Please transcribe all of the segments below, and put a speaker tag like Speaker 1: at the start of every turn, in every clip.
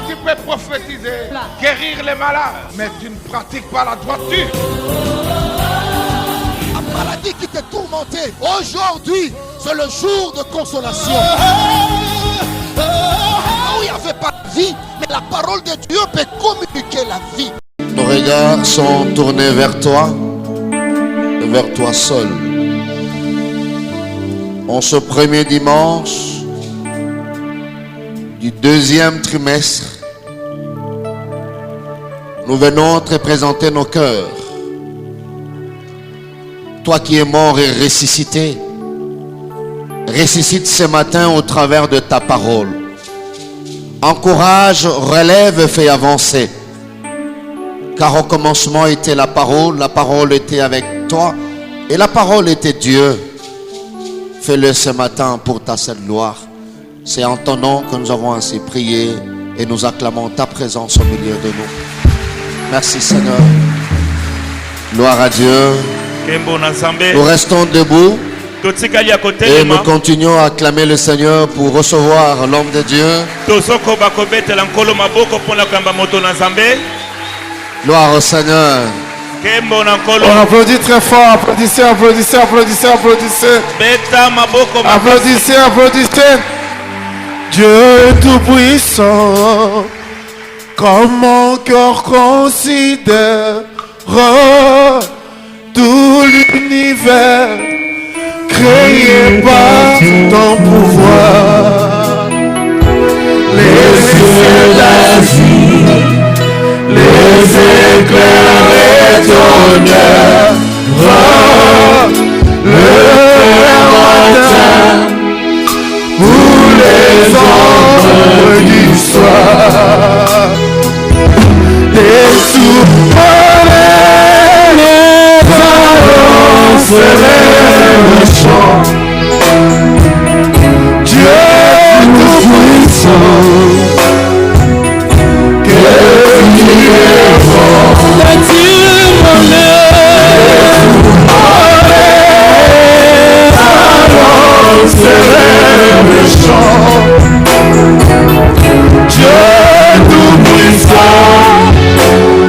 Speaker 1: tu peux prophétiser, guérir les malades, mais tu ne pratiques pas la droiture.
Speaker 2: La maladie qui te tourmentait, aujourd'hui, c'est le jour de consolation. Où il n'y avait pas de vie, mais la parole de Dieu peut communiquer la vie.
Speaker 3: Nos regards sont tournés vers toi seul. En ce premier dimanche du deuxième trimestre, nous venons te présenter nos cœurs. Toi qui es mort et ressuscité, ressuscite ce matin au travers de ta parole. Encourage, relève et fais avancer. Car au commencement était la parole était avec toi et la parole était Dieu. Fais-le ce matin pour ta sainte gloire. C'est en ton nom que nous avons ainsi prié et nous acclamons ta présence au milieu de nous. Merci Seigneur. Gloire à Dieu. Nous restons debout et nous continuons à acclamer le Seigneur pour recevoir l'homme de Dieu. Gloire au Seigneur.
Speaker 4: On applaudit très fort. Applaudissez, applaudissez, applaudissez, applaudissez. Applaudissez, applaudissez. Dieu tout-puissant, comme mon cœur considère tout l'univers créé par ton pouvoir. Les cieux d'Asie, les éclairs et tonnerres, le matin, pour les ombres du soir, les souverains, les annonces, les chants, Dieu tout-puissant, que tu es bon, que tu annonces, les chants, Dieu tout-puissant,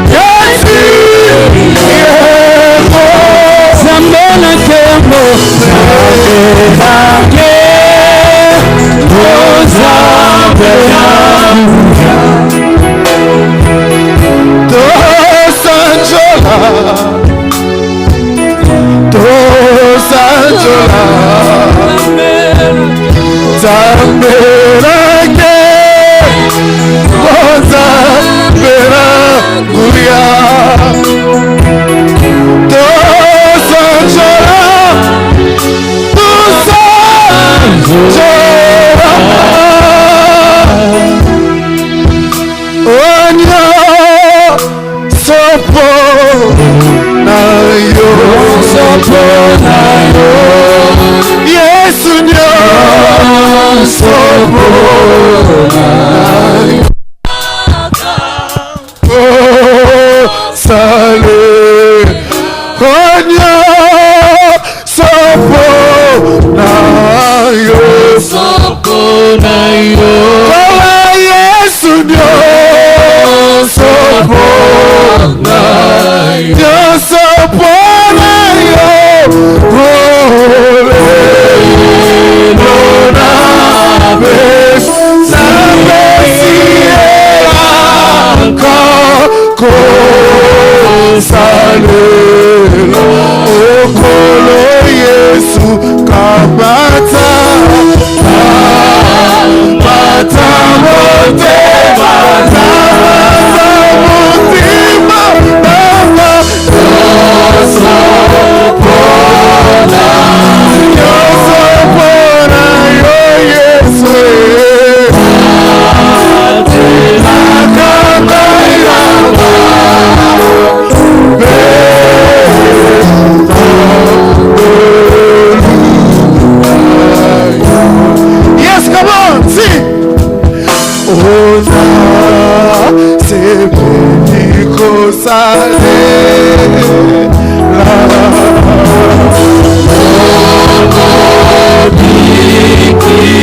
Speaker 4: que tu es bon, Zambona Kembo,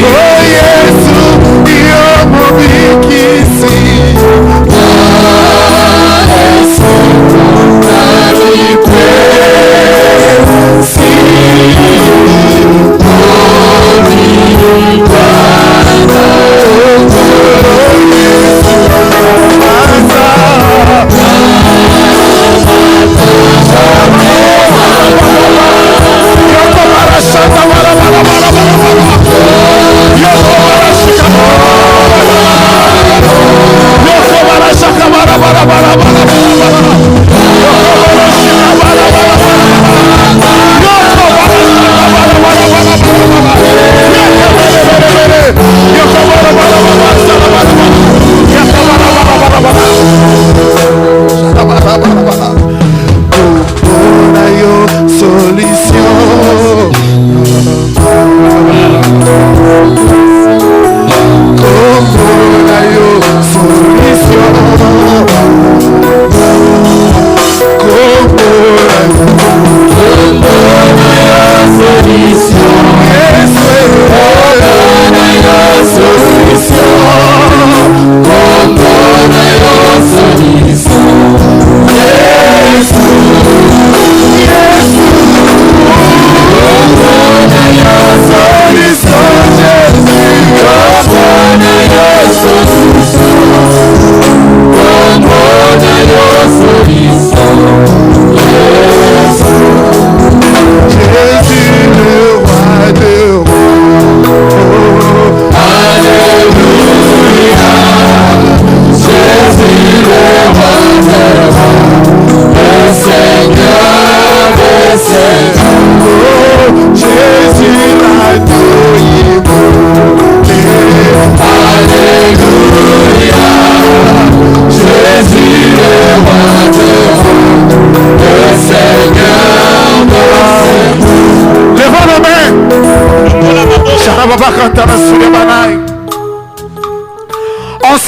Speaker 4: Oh Yesu, Dio mubikisi.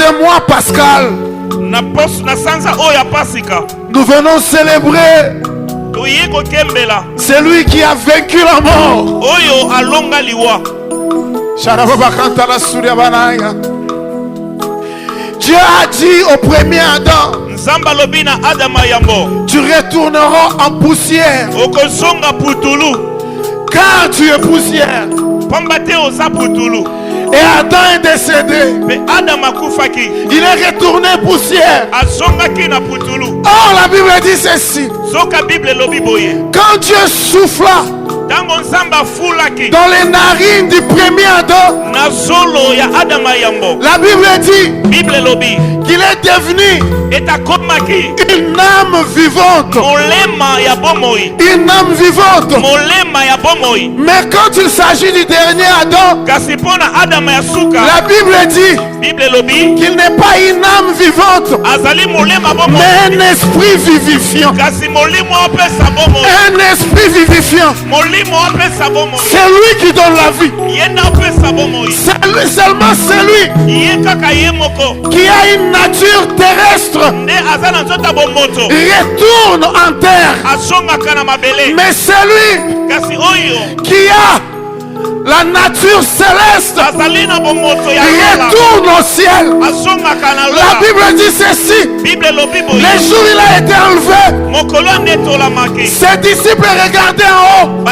Speaker 1: ce mois pascal, nous venons célébrer celui qui a vaincu la mort. Dieu a dit au premier Adam, tu retourneras en poussière, car tu es poussière. Et Adam est décédé. Il est retourné poussière. Or la Bible dit ceci. Quand Dieu souffla dans les narines du premier Adam, la Bible dit qu'il est devenu une âme vivante. Une âme vivante. Mais quand il s'agit du dernier Adam, la Bible dit qu'il n'est pas une âme vivante, mais un esprit vivifiant. Un esprit vivifiant. C'est lui qui donne la vie. Seulement c'est lui qui a une nature terrestre retourne en terre. Mais c'est lui qui a la nature céleste retourne au ciel. La Bible dit ceci. Les jours il a été enlevé, ses disciples regardaient en haut et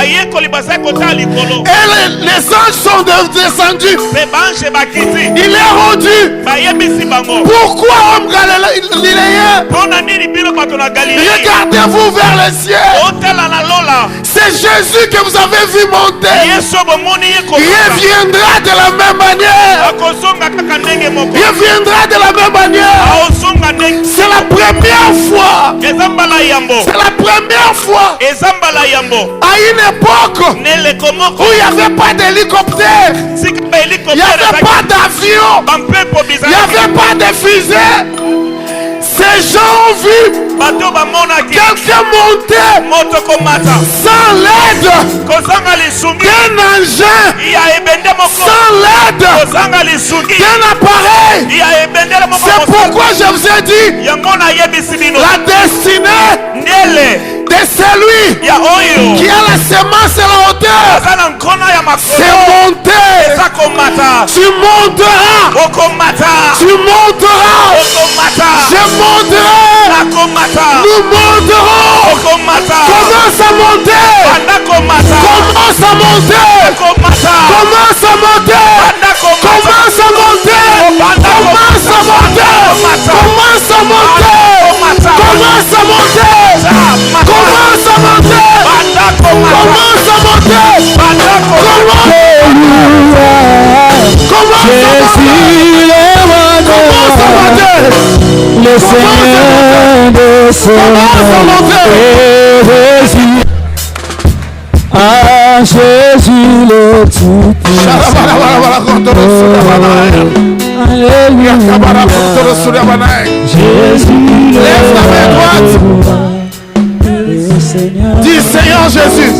Speaker 1: les anges sont descendus. Il est rendu. Pourquoi homme galiléen, regardez-vous vers le ciel? C'est Jésus que vous avez vu monter. Reviendra de la même manière. Reviendra de la même manière. C'est la première fois. C'est la première fois. À une époque où il n'y avait pas d'hélicoptère, il n'y avait pas d'avion, il n'y avait pas de fusée. Ces gens ont vu quelqu'un monter sans l'aide d'un engin, sans l'aide d'un appareil. C'est pourquoi je vous ai dit la destinée de celui qui a la semence et la hauteur, c'est monter. Tu monteras. Tu monteras. Je monterai. Nous monterons. Commence à monter. Commence à monter. Commence à monter. Commence à monter. Commence à monter. Commence à monter. Commence à monter. Commence à monter. Commence à monter. Commence à monter. Le Seigneur descend et Jésus, à Jésus le Tout-Puissant. Jésus, lève ta main droite. Dis Seigneur Jésus.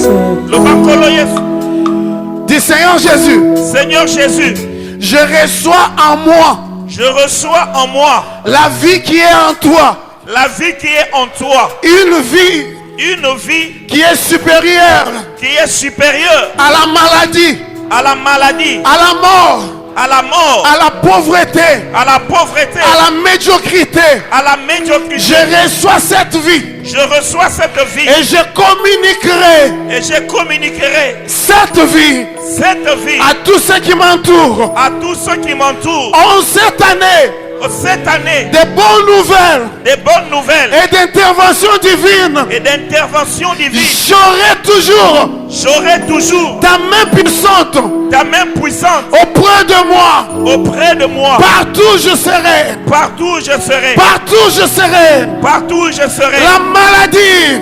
Speaker 1: Dis Seigneur Jésus.
Speaker 5: Seigneur Jésus,
Speaker 1: je reçois en moi.
Speaker 5: Je reçois en moi
Speaker 1: la vie qui est en toi.
Speaker 5: La vie qui est en toi.
Speaker 1: Une vie qui est supérieure. À la maladie.
Speaker 5: À la maladie.
Speaker 1: À la mort.
Speaker 5: À la mort.
Speaker 1: À la pauvreté.
Speaker 5: À la pauvreté.
Speaker 1: À la médiocrité.
Speaker 5: À la médiocrité.
Speaker 1: Je reçois cette vie.
Speaker 5: Je reçois cette vie.
Speaker 1: Et je communiquerai.
Speaker 5: Et je communiquerai
Speaker 1: cette vie.
Speaker 5: Cette vie.
Speaker 1: À tous ceux qui m'entourent.
Speaker 5: À tous ceux qui m'entourent.
Speaker 1: En cette année.
Speaker 5: Cette année,
Speaker 1: des bonnes
Speaker 5: nouvelles
Speaker 1: et d'intervention divine. J'aurai toujours ta main puissante auprès de moi. Partout je serai.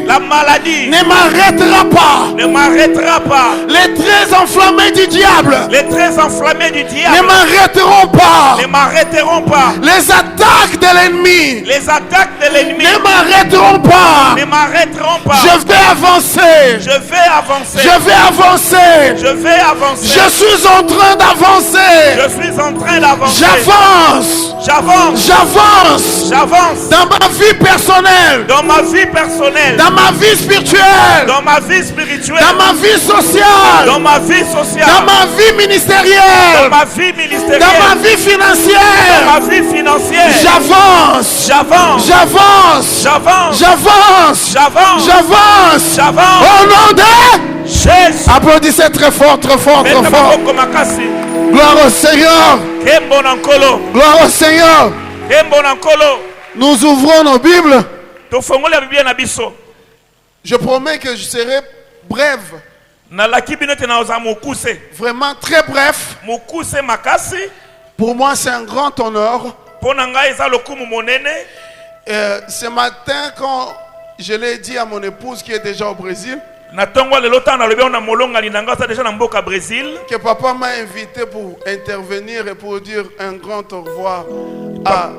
Speaker 1: La maladie ne m'arrêtera pas. Les traits enflammés du diable ne m'arrêteront pas. Les attaques de l'ennemi ne m'arrêteront pas. Je vais avancer.
Speaker 5: avancer.
Speaker 1: Je vais avancer.
Speaker 5: Je vais avancer.
Speaker 1: Je suis en train d'avancer.
Speaker 5: Je suis en train d'avancer.
Speaker 1: J'avance.
Speaker 5: J'avance.
Speaker 1: J'avance.
Speaker 5: J'avance.
Speaker 1: Dans ma vie personnelle.
Speaker 5: Dans ma vie personnelle.
Speaker 1: Dans ma vie spirituelle.
Speaker 5: Dans ma vie spirituelle.
Speaker 1: Dans ma vie sociale.
Speaker 5: Dans ma vie sociale.
Speaker 1: Dans ma vie
Speaker 5: Dans
Speaker 1: ministérielle.
Speaker 5: ma vie ministérielle.
Speaker 1: Dans ma vie
Speaker 5: Dans
Speaker 1: financière.
Speaker 5: ma vie financière.
Speaker 1: J'avance.
Speaker 5: J'avance.
Speaker 1: J'avance.
Speaker 5: J'avance.
Speaker 1: J'avance.
Speaker 5: J'avance.
Speaker 1: J'avance.
Speaker 5: J'avance.
Speaker 1: Au nom de
Speaker 5: Jésus.
Speaker 1: Applaudissez très fort, très fort, très
Speaker 5: Meta
Speaker 1: fort.
Speaker 5: maboko makasi.
Speaker 1: Gloire au Seigneur.
Speaker 5: Kembo na nkolo.
Speaker 1: Gloire au Seigneur.
Speaker 5: Kembo na nkolo.
Speaker 1: Nous ouvrons nos Bibles.
Speaker 5: Tofongola Biblia na biso.
Speaker 1: Je promets que je serai brève.
Speaker 5: Nalaki bino te na oza mokuse.
Speaker 1: Vraiment très bref.
Speaker 5: Mokuse makasi.
Speaker 1: Pour moi, c'est un grand honneur.
Speaker 5: Pona ngai eza lokumu monene.
Speaker 1: Ce matin, quand je l'ai dit à mon épouse qui est déjà au Brésil,
Speaker 5: Na tongo lelo tana lobi ona molonga linanga sa déjà na mboka Brésil.
Speaker 1: que papa m'a invité pour intervenir et pour dire un grand au revoir à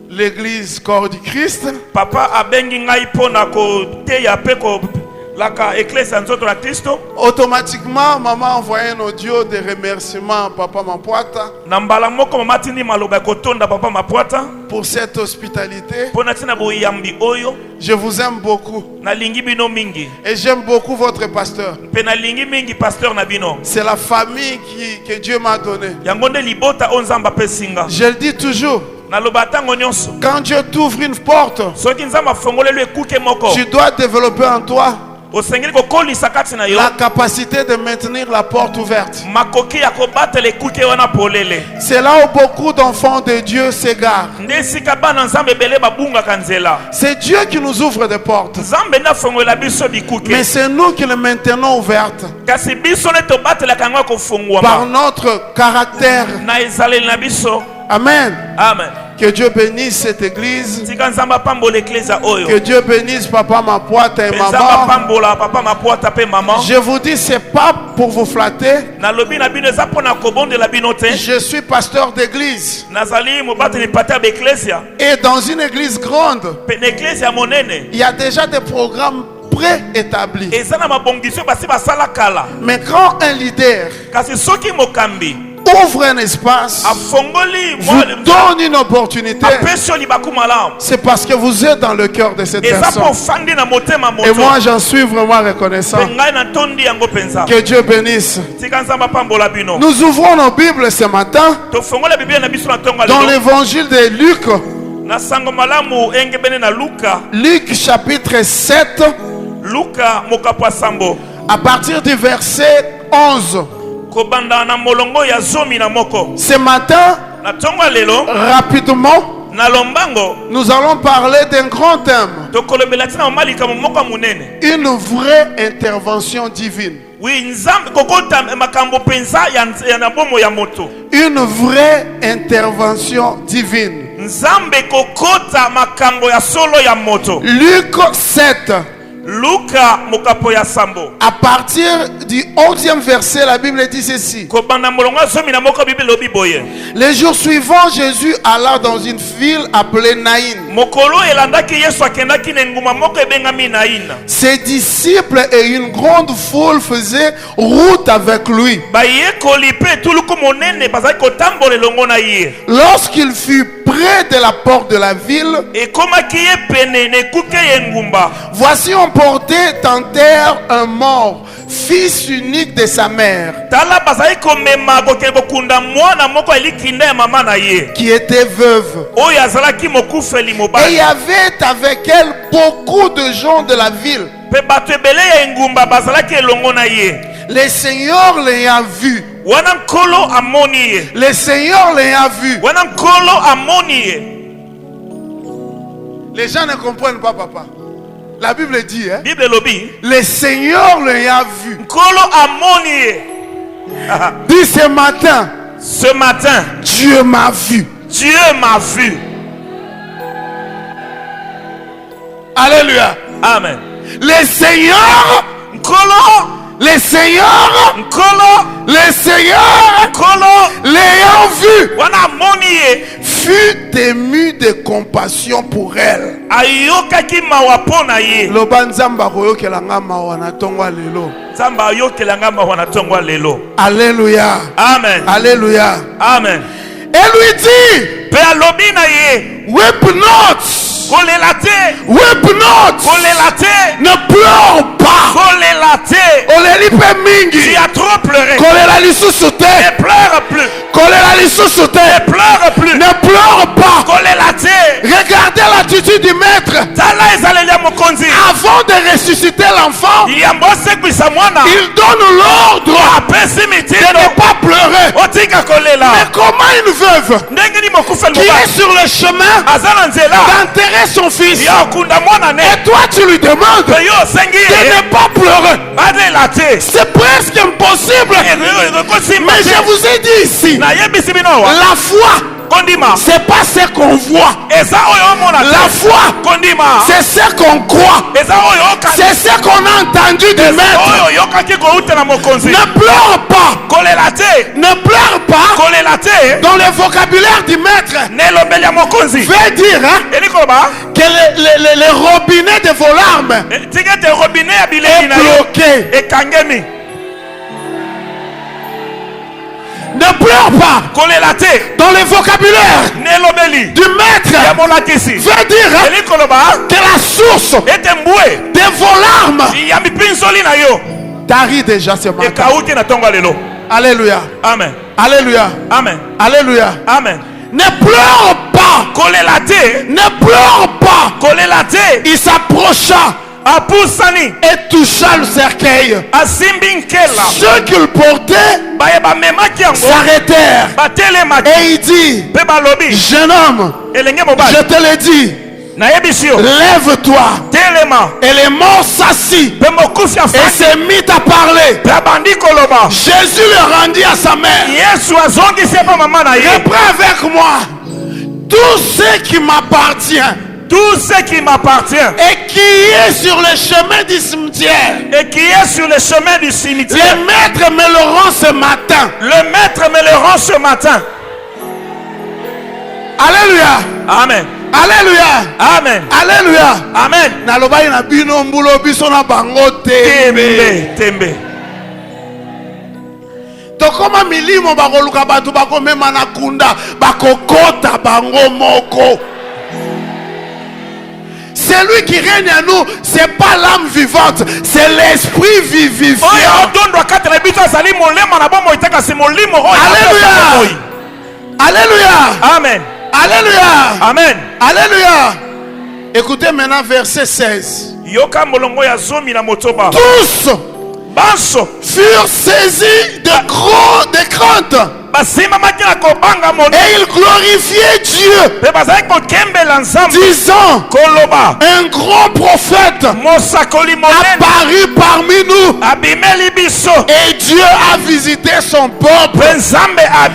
Speaker 1: l'église Corps du Christ.
Speaker 5: Papa abengi ngai pona ko teya pe ko laka ecclesia nzoto na Kristo.
Speaker 1: Automatiquement, maman a envoyé un audio de remerciement à papa Mapuata
Speaker 5: Na mbala moko mama tindi maloba ko tonda papa Mapuata.
Speaker 1: pour cette hospitalité.
Speaker 5: Pona tina boyambi oyo.
Speaker 1: Je vous aime beaucoup
Speaker 5: Na lingi bino mingi.
Speaker 1: et j'aime beaucoup votre pasteur.
Speaker 5: Pe na lingi mingi pasteur na bino.
Speaker 1: C'est la famille que Dieu m'a donnée.
Speaker 5: Yango nde libota onzamba pe singa.
Speaker 1: Je le dis toujours,
Speaker 5: Na loba tango nyonso.
Speaker 1: quand Dieu t'ouvre une porte,
Speaker 5: Soki nzamba fongolelo ekuke moko.
Speaker 1: tu dois développer en toi
Speaker 5: Osengeli ko kolisa kati na yo.
Speaker 1: la capacité de maintenir la porte ouverte.
Speaker 5: Makoki ya kobatela ekuke wana polele.
Speaker 1: C'est là où beaucoup d'enfants de Dieu s'égarent.
Speaker 5: Nde sika bana nzambe ebele babungaka nzela.
Speaker 1: C'est Dieu qui nous ouvre des portes,
Speaker 5: Nzambe nde afongola biso bikuke.
Speaker 1: mais c'est nous qui les maintenons ouvertes
Speaker 5: Kasi biso nde tobatelaka yango ya
Speaker 1: par
Speaker 5: kofungwama.
Speaker 1: notre caractère.
Speaker 5: Na ezaleli na biso.
Speaker 1: Amen.
Speaker 5: Amen.
Speaker 1: Que Dieu bénisse cette église.
Speaker 5: Tika nzambe apambola eklesia oyo.
Speaker 1: Que Dieu bénisse papa Mapuata et
Speaker 5: Nzambe
Speaker 1: maman.
Speaker 5: apambola papa Mapuata pe maman.
Speaker 1: Je vous dis, c'est pas pour vous flatter.
Speaker 5: Nalobi na bino eza mpona kobondela bino te.
Speaker 1: Je suis pasteur d'église.
Speaker 5: Nazali mobateli pate ya baeklesia.
Speaker 1: Et dans une église grande,
Speaker 5: Pe na eklesia monene.
Speaker 1: il y a déjà des programmes préétablis.
Speaker 5: Eza na mabongiso basi basala kala.
Speaker 1: Mais quand un leader
Speaker 5: Kasi soki mokambi
Speaker 1: ouvre un espace,
Speaker 5: afongoli
Speaker 1: vous donne une opportunité,
Speaker 5: apesi yo libaku malamu.
Speaker 1: c'est parce que vous êtes dans le cœur de cette
Speaker 5: Eza
Speaker 1: personne.
Speaker 5: mpo ofandi na motema
Speaker 1: Et
Speaker 5: moto.
Speaker 1: moi, j'en suis vraiment reconnaissant.
Speaker 5: Pe ngai natondi yango mpenza.
Speaker 1: Que Dieu bénisse.
Speaker 5: Tika nzambe apambola bino.
Speaker 1: Nous ouvrons nos Bibles ce matin
Speaker 5: Tofongola biblia na biso na ntongo ya
Speaker 1: dans
Speaker 5: lelo.
Speaker 1: l'évangile de Luc,
Speaker 5: Na sango malamu engebene na Luka.
Speaker 1: Luc chapitre 7,
Speaker 5: Luka mokapo ya sambo.
Speaker 1: à partir du verset 11.
Speaker 5: Kobanda na molongo ya zomi na moko.
Speaker 1: Ce matin,
Speaker 5: Na ntongo ya lelo
Speaker 1: rapidement,
Speaker 5: na lombango
Speaker 1: nous allons parler d'un grand thème,
Speaker 5: tokolobela tina malikamo moko ya monene.
Speaker 1: une vraie intervention divine.
Speaker 5: Wi nzambe kokota makambo penza ya na bomo ya moto.
Speaker 1: Une vraie intervention divine.
Speaker 5: Nzambe kokota makambo ya solo ya moto.
Speaker 1: Luc 7,
Speaker 5: Luka mokapo ya sambo.
Speaker 1: à partir du 11e verset, la Bible dit ceci.
Speaker 5: Kobanda molongo ya zomi na moko bible lobi boye.
Speaker 1: Les jours suivants, Jésus alla dans une ville appelée Naïn.
Speaker 5: Mokolo elandaki Yesu akendaki na nguma moko ebengami Naina.
Speaker 1: Ses disciples et une grande foule faisaient route avec lui.
Speaker 5: Bayekoli pe tuluku monene bazali kotambola elongo na ye.
Speaker 1: Lorsqu'il fut près de la porte de la ville,
Speaker 5: Ekomaki ye pene na ekuke ye ngumba.
Speaker 1: voici on portait en terre un mort, fils unique de sa mère,
Speaker 5: Tala bazali komema kokende kokunda mwana moko elikinda ya mama na ye.
Speaker 1: qui était veuve.
Speaker 5: Oyo azalaki mokufeli
Speaker 1: Et il
Speaker 5: mobali.
Speaker 1: y avait avec elle beaucoup de gens de la ville.
Speaker 5: Pe bato ebele ya ngumba bazalaki elongo na ye.
Speaker 1: Le Seigneur l'ayant vu,
Speaker 5: Wana nkolo amoni ye.
Speaker 1: le Seigneur l'ayant vu.
Speaker 5: Wana nkolo amoni ye.
Speaker 1: Les gens ne comprennent pas, papa. La Bible dit, hein,
Speaker 5: Bible lobi.
Speaker 1: le Seigneur l'ayant vu.
Speaker 5: Nkolo amoni ye.
Speaker 1: Dit ce matin,
Speaker 5: Ce matin,
Speaker 1: Dieu m'a vu.
Speaker 5: Dieu m'a vu.
Speaker 1: Alléluia.
Speaker 5: Amen.
Speaker 1: Le Seigneur,
Speaker 5: Nkolo,
Speaker 1: le Seigneur,
Speaker 5: nkolo,
Speaker 1: le Seigneur
Speaker 5: nkolo.
Speaker 1: l'ayant vu,
Speaker 5: Wana amoni ye.
Speaker 1: fut ému de compassion pour elle.
Speaker 5: ayokaki mawa pona ye.
Speaker 1: Loba nzamba koyokela nga mawa na tongwa lelo.
Speaker 5: Nzamba ayokela nga mawa na tongwa lelo.
Speaker 1: Alléluia.
Speaker 5: Amen.
Speaker 1: Alléluia.
Speaker 5: Amen.
Speaker 1: Elle lui dit,
Speaker 5: pe alobi na ye,
Speaker 1: weep not.
Speaker 5: kolela te.
Speaker 1: Weep not.
Speaker 5: Kolela te.
Speaker 1: Ne pleure pas.
Speaker 5: Kolela te.
Speaker 1: Oleli pe mingi.
Speaker 5: Tu as trop pleuré.
Speaker 1: Kolela lisusu te.
Speaker 5: Ne pleure plus.
Speaker 1: Kolela lisusu te.
Speaker 5: Ne pleure plus.
Speaker 1: Ne pleure pas.
Speaker 5: Kolela te.
Speaker 1: Regardez l'attitude du maître.
Speaker 5: Tala ezaleli ya mokonzi.
Speaker 1: Avant de ressusciter l'enfant,
Speaker 5: yambo asekwisa mwana.
Speaker 1: il donne l'ordre
Speaker 5: apesi
Speaker 1: de
Speaker 5: mitindo.
Speaker 1: ne pas pleurer.
Speaker 5: Otika kolela.
Speaker 1: Mais comment une veuve
Speaker 5: ndenge ni mokufa
Speaker 1: qui est sur le chemin
Speaker 5: aza na nzela
Speaker 1: d'enterrer son fils,
Speaker 5: ya okunda mwana ne.
Speaker 1: et toi tu lui demandes
Speaker 5: pe yo osengi
Speaker 1: de
Speaker 5: ye
Speaker 1: ne pas pleurer?
Speaker 5: balela te.
Speaker 1: C'est presque impossible. Mais je vous ai dit ici,
Speaker 5: nayebisi bino awa
Speaker 1: la foi,
Speaker 5: kondima
Speaker 1: c'est pas ce qu'on voit.
Speaker 5: eza oyo omona te.
Speaker 1: La foi,
Speaker 5: kondima
Speaker 1: c'est ce qu'on croit.
Speaker 5: eza oyo oyoka
Speaker 1: C'est ce qu'on a entendu du maître.
Speaker 5: oyo oyokaki kouta na mokonzi.
Speaker 1: Ne pleure pas.
Speaker 5: kolela te.
Speaker 1: Ne pleure pas.
Speaker 5: kolela te.
Speaker 1: Dans le vocabulaire du maître,
Speaker 5: nelobeli ya mokonzi
Speaker 1: veut dire
Speaker 5: eli koloba
Speaker 1: que les robinets de vos larmes
Speaker 5: tika ete robine ya
Speaker 1: est
Speaker 5: bileli na yo
Speaker 1: bloqué.
Speaker 5: ekangemi.
Speaker 1: Ne pleure pas.
Speaker 5: kolela te.
Speaker 1: Dans le vocabulaire
Speaker 5: nelobeli
Speaker 1: du maître,
Speaker 5: ya molakisi
Speaker 1: veut dire
Speaker 5: eli koloba
Speaker 1: que la source
Speaker 5: ete mbwe
Speaker 1: de vos larmes
Speaker 5: ya mipinsoli na yo
Speaker 1: tarit déjà ce matin.
Speaker 5: ekauti na ntongo ya lelo.
Speaker 1: Alléluia.
Speaker 5: Amen.
Speaker 1: Alléluia.
Speaker 5: Amen.
Speaker 1: Alléluia.
Speaker 5: Amen.
Speaker 1: Ne pleure pas.
Speaker 5: kolela te.
Speaker 1: Ne pleure pas.
Speaker 5: kolela te.
Speaker 1: Il s'approcha
Speaker 5: apusani
Speaker 1: et toucha le cercueil.
Speaker 5: asimbi nkela.
Speaker 1: Ceux qu'il portait
Speaker 5: baye bamemaki yango
Speaker 1: s'arrêtèrent.
Speaker 5: batelemaki
Speaker 1: Et il dit,
Speaker 5: mpe balobi
Speaker 1: jeune homme,
Speaker 5: elenge mobali
Speaker 1: je te l'ai dit,
Speaker 5: nayebisi yo
Speaker 1: lève-toi.
Speaker 5: telema.
Speaker 1: Et les morts s'assit
Speaker 5: mpe mokufi
Speaker 1: et
Speaker 5: afandi
Speaker 1: se mit à parler.
Speaker 5: mpe abandi koloba.
Speaker 1: Jésus le rendit à sa mère.
Speaker 5: yesu azongisi epa mama na ye.
Speaker 1: Reprends avec moi tout ce qui m'appartient
Speaker 5: tout ce qui m'appartient
Speaker 1: et qui est sur le chemin du cimetière.
Speaker 5: et qui est sur le chemin du cimetière.
Speaker 1: Le maître me le rend ce matin.
Speaker 5: Le maître me le rend ce matin.
Speaker 1: Alléluia.
Speaker 5: Amen.
Speaker 1: Alléluia.
Speaker 5: Amen.
Speaker 1: Alléluia.
Speaker 5: Amen.
Speaker 1: Nalobai na bino mbulo biso na bango tembe.
Speaker 5: Tembe.
Speaker 1: Tokoma milimo bakoluka batu bakomema na kunda bakokota bango moko. Celui qui règne à nous, c'est pas l'âme vivante, c'est l'esprit vivifiant. Alléluia. Alléluia.
Speaker 5: Amen.
Speaker 1: Alléluia.
Speaker 5: Amen.
Speaker 1: Alléluia. Écoutez maintenant verset 16. Tous furent saisis de crainte. Et il glorifiait Dieu, disant, un grand prophète apparut parmi nous, et Dieu a visité son peuple. Dieu a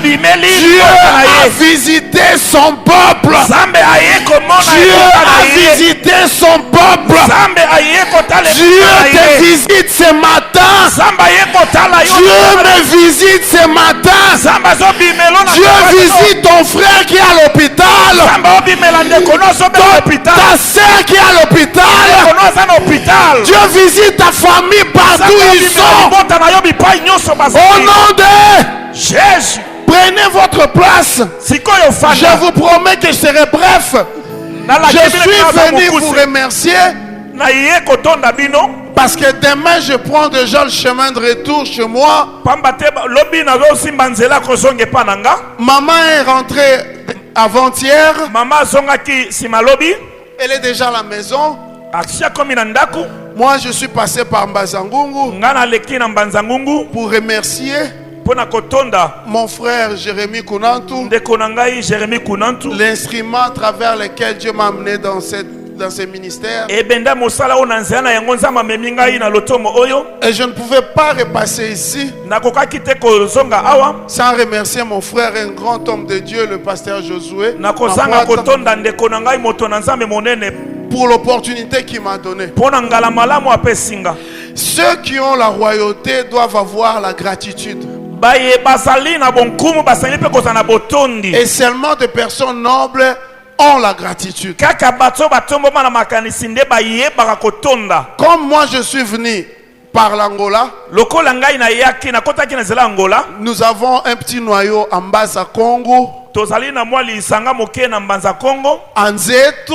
Speaker 1: visité son peuple. Dieu a visité son peuple. Dieu te visite ce matin. Dieu me visite ce matin. Dieu visite ton frère qui est à l'hôpital, ta soeur qui est à l'hôpital. Dieu visite ta famille partout où ils sont. Au nom de Jésus, prenez votre place. Je vous promets que je serai bref. Je suis venu vous remercier parce que demain je prends déjà le chemin de retour chez moi. Maman est rentrée avant-hier. Elle est déjà à la maison. Moi je suis passé par Mbazangungu pour remercier mon frère Jérémy Kounantou, l'instrument à travers lequel Dieu m'a amené dans ce ministère. Et je ne pouvais pas repasser ici sans remercier mon frère, un grand homme de Dieu, le pasteur Josué, pour l'opportunité qu'il m'a donnée. Ceux qui ont la royauté doivent avoir la gratitude. Et seulement des personnes nobles ont la gratitude. Comme moi je suis venu par l'Angola, nous avons un petit noyau en bas à Congo, en Nzetu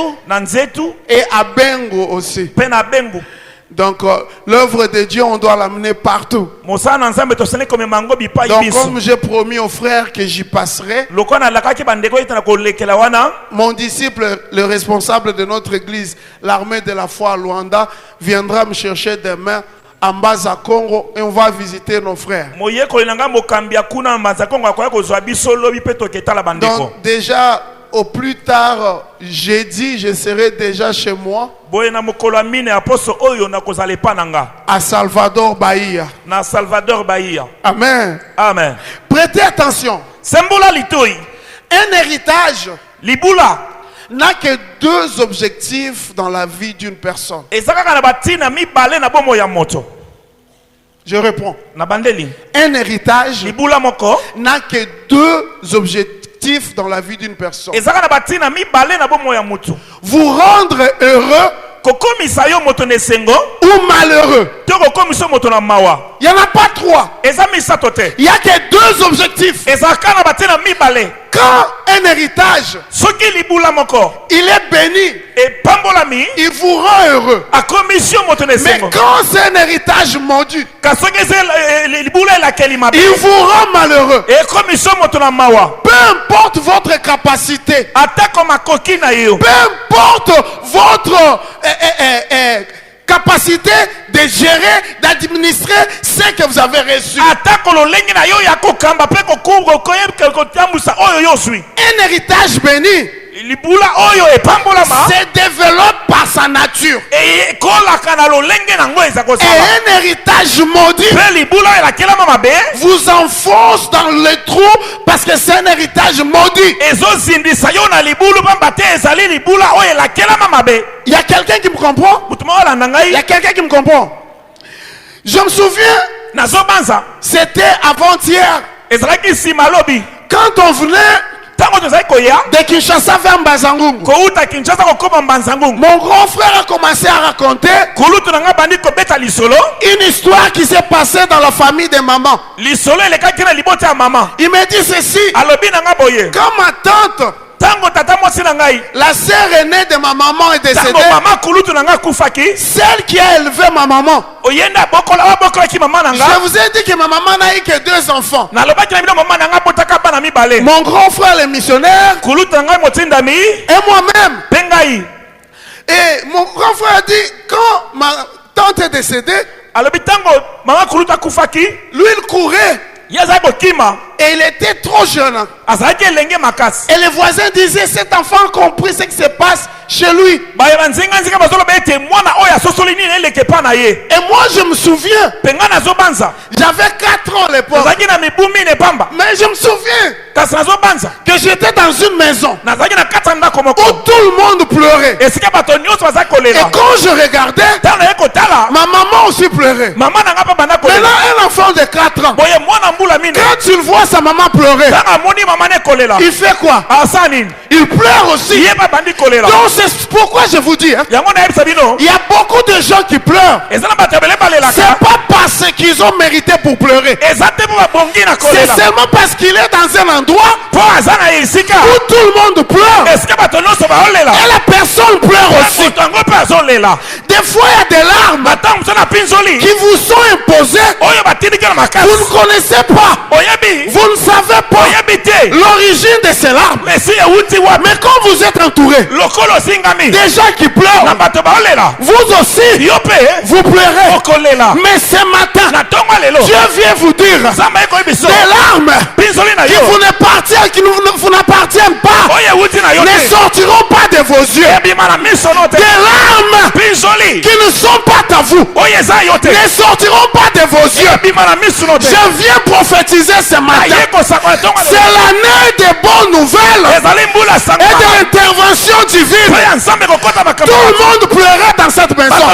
Speaker 1: et à Bengo aussi. Donc l'œuvre de Dieu, on doit l'amener partout. Donc comme j'ai promis aux frères que j'y passerai, mon disciple, le responsable de notre église, l'armée de la foi à Luanda, viendra me chercher demain en bas à Congo et on va visiter nos frères. Donc déjà au plus tard jeudi, je serai déjà chez moi à Salvador Bahia. Amen.
Speaker 5: Amen.
Speaker 1: Prêtez attention. Un héritage n'a que deux objectifs dans la vie d'une personne. Je réponds. Un héritage n'a que deux objectifs dans la vie d'une personne. Vous rendre heureux ou malheureux. Il n'y en a pas trois. Il n'y a que deux objectifs. Quand un héritage, il est béni, il vous rend heureux. Mais quand c'est un héritage maudit, il vous rend malheureux. Peu importe votre capacité, peu importe votre capacité de gérer, d'administrer ce que vous avez reçu. Un héritage béni se développe par sa nature. Et un héritage maudit vous enfonce dans le trou parce que c'est un héritage maudit. Il y a quelqu'un qui me comprend? Il y a quelqu'un qui me comprend? Je me souviens, c'était avant-hier, quand on venait de Kinshasa vers Mbazangungu, mon grand frère a commencé à raconter une histoire qui s'est passée dans la famille de maman. Il me dit ceci: quand ma tante, la sœur aînée de ma maman, est décédée, celle qui a élevé ma maman, je vous ai dit que ma maman n'a eu que 2 enfants. Mon grand frère le missionnaire et moi-même. Et mon grand frère a dit, quand ma tante est décédée, lui il courait. Et il était trop jeune. Et les voisins disaient, cet enfant a compris ce qui se passe chez lui. Et moi je me souviens, j'avais 4 ans à l'époque, mais je me souviens que j'étais dans une maison où tout le monde pleurait. Et quand je regardais, ma maman aussi pleurait. Maintenant un enfant de 4 ans, quand il voit sa maman pleurer, il fait quoi? Il pleure aussi. Donc c'est pourquoi je vous dis, il y a beaucoup de gens qui pleurent. C'est pas parce qu'ils ont mérité pour pleurer, c'est seulement parce qu'il est dans un endroit où tout le monde pleure et la personne pleure aussi. Des fois il y a des larmes qui vous sont imposées. Vous ne connaissez pas, vous ne savez pas l'origine de ces larmes. Mais quand vous êtes entouré des gens qui pleurent, vous aussi vous pleurez. Mais ce matin, Dieu vient vous dire, des larmes qui vous n'appartiennent pas ne sortiront pas de vos yeux. Des larmes qui ne sont pas à vous ne sortiront pas de vos yeux. Je viens prophétiser ce matin. C'est l'année des bonnes nouvelles et de l'intervention divine. Tout le monde pleurait dans cette maison.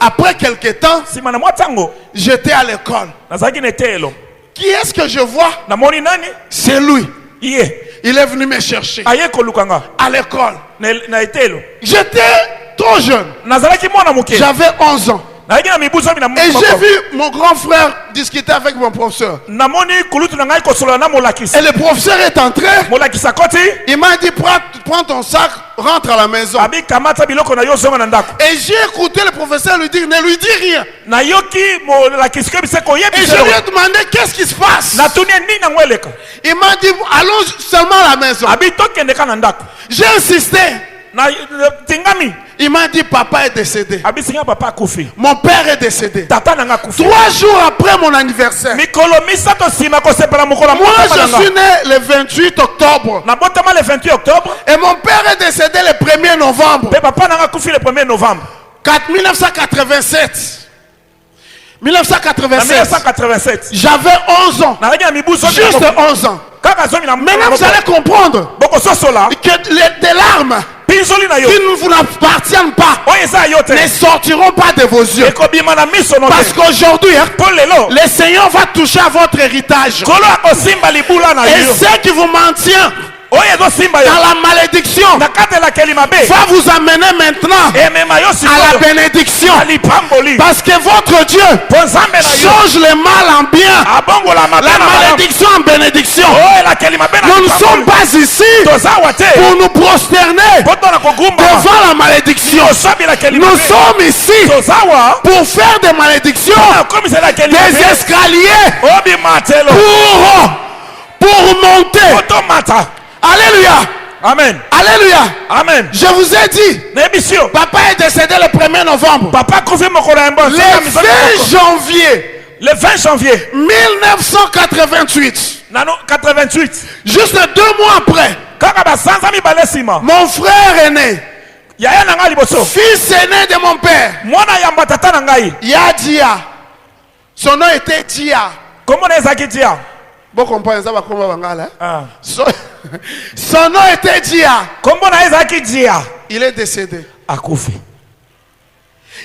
Speaker 1: Après quelques temps, j'étais à l'école. Qui est-ce que je vois?
Speaker 5: Namoni nani?
Speaker 1: C'est lui.
Speaker 5: Iye.
Speaker 1: Il est venu me chercher
Speaker 5: Aye kolukanga.
Speaker 1: à l'école.
Speaker 5: Na etelo.
Speaker 1: J'étais trop jeune.
Speaker 5: Nazalaki mwana muke.
Speaker 1: J'avais 11 ans.
Speaker 5: Na yaki na mibuzo mi na
Speaker 1: Et j'ai vu mon grand frère discuter avec mon professeur.
Speaker 5: Namoni kulutu na ngai kosola na molakisi.
Speaker 1: Et le professeur est entré.
Speaker 5: Molakisa koti.
Speaker 1: Il m'a dit prends ton sac, rentre à la maison.
Speaker 5: Abi kamata biloko na yo zonga na ndako.
Speaker 1: Et j'ai écouté le professeur lui dire ne lui dis rien.
Speaker 5: Na yoki molakisi ko biseko yebi.
Speaker 1: Et je lui ai demandé qu'est-ce qui se passe.
Speaker 5: Na tuni ni na ngweleka.
Speaker 1: Il m'a dit allons seulement à la maison.
Speaker 5: Abi tokende ka na ndako.
Speaker 1: J'ai insisté.
Speaker 5: Na tingami.
Speaker 1: Il m'a dit papa est décédé.
Speaker 5: Abi singa papa akufi.
Speaker 1: Mon père est décédé.
Speaker 5: Tata nanga kufi.
Speaker 1: 3 jours après mon anniversaire.
Speaker 5: Mikolo misato sima ko sepela mukola.
Speaker 1: Moi je suis né le 28 octobre.
Speaker 5: Na botama le 28 octobre.
Speaker 1: Et mon père est décédé le 1er novembre.
Speaker 5: Pe papa nanga kufi le 1er novembre.
Speaker 1: 1987. 1987. J'avais 11 ans. Juste 11 ans. Maintenant vous allez comprendre que des larmes qui ne vous appartiennent pas ne sortiront pas de vos yeux. Parce qu'aujourd'hui, le Seigneur va toucher à votre héritage. Et ce qui vous maintient dans la malédiction va vous amener maintenant à la bénédiction. Parce que votre Dieu change le mal en bien, la malédiction en bénédiction. Nous ne sommes pas ici pour nous prosterner devant la malédiction. Nous sommes ici pour faire des malédictions, des escaliers pour monter. Alléluia.
Speaker 5: Amen.
Speaker 1: Alléluia.
Speaker 5: Amen.
Speaker 1: Je vous ai dit, papa est décédé le 1er novembre. Le 20 janvier.
Speaker 5: Le 20 janvier
Speaker 1: 1988.
Speaker 5: 88.
Speaker 1: Juste 2 mois après. Mon frère aîné, fils aîné de mon père, Yadia. Son nom était Dia.
Speaker 5: Comment est-ce Dia?
Speaker 1: Bon, comprenez ça, son nom était Dia.
Speaker 5: Comment est-ce Dia?
Speaker 1: Il est décédé.
Speaker 5: Akoufi.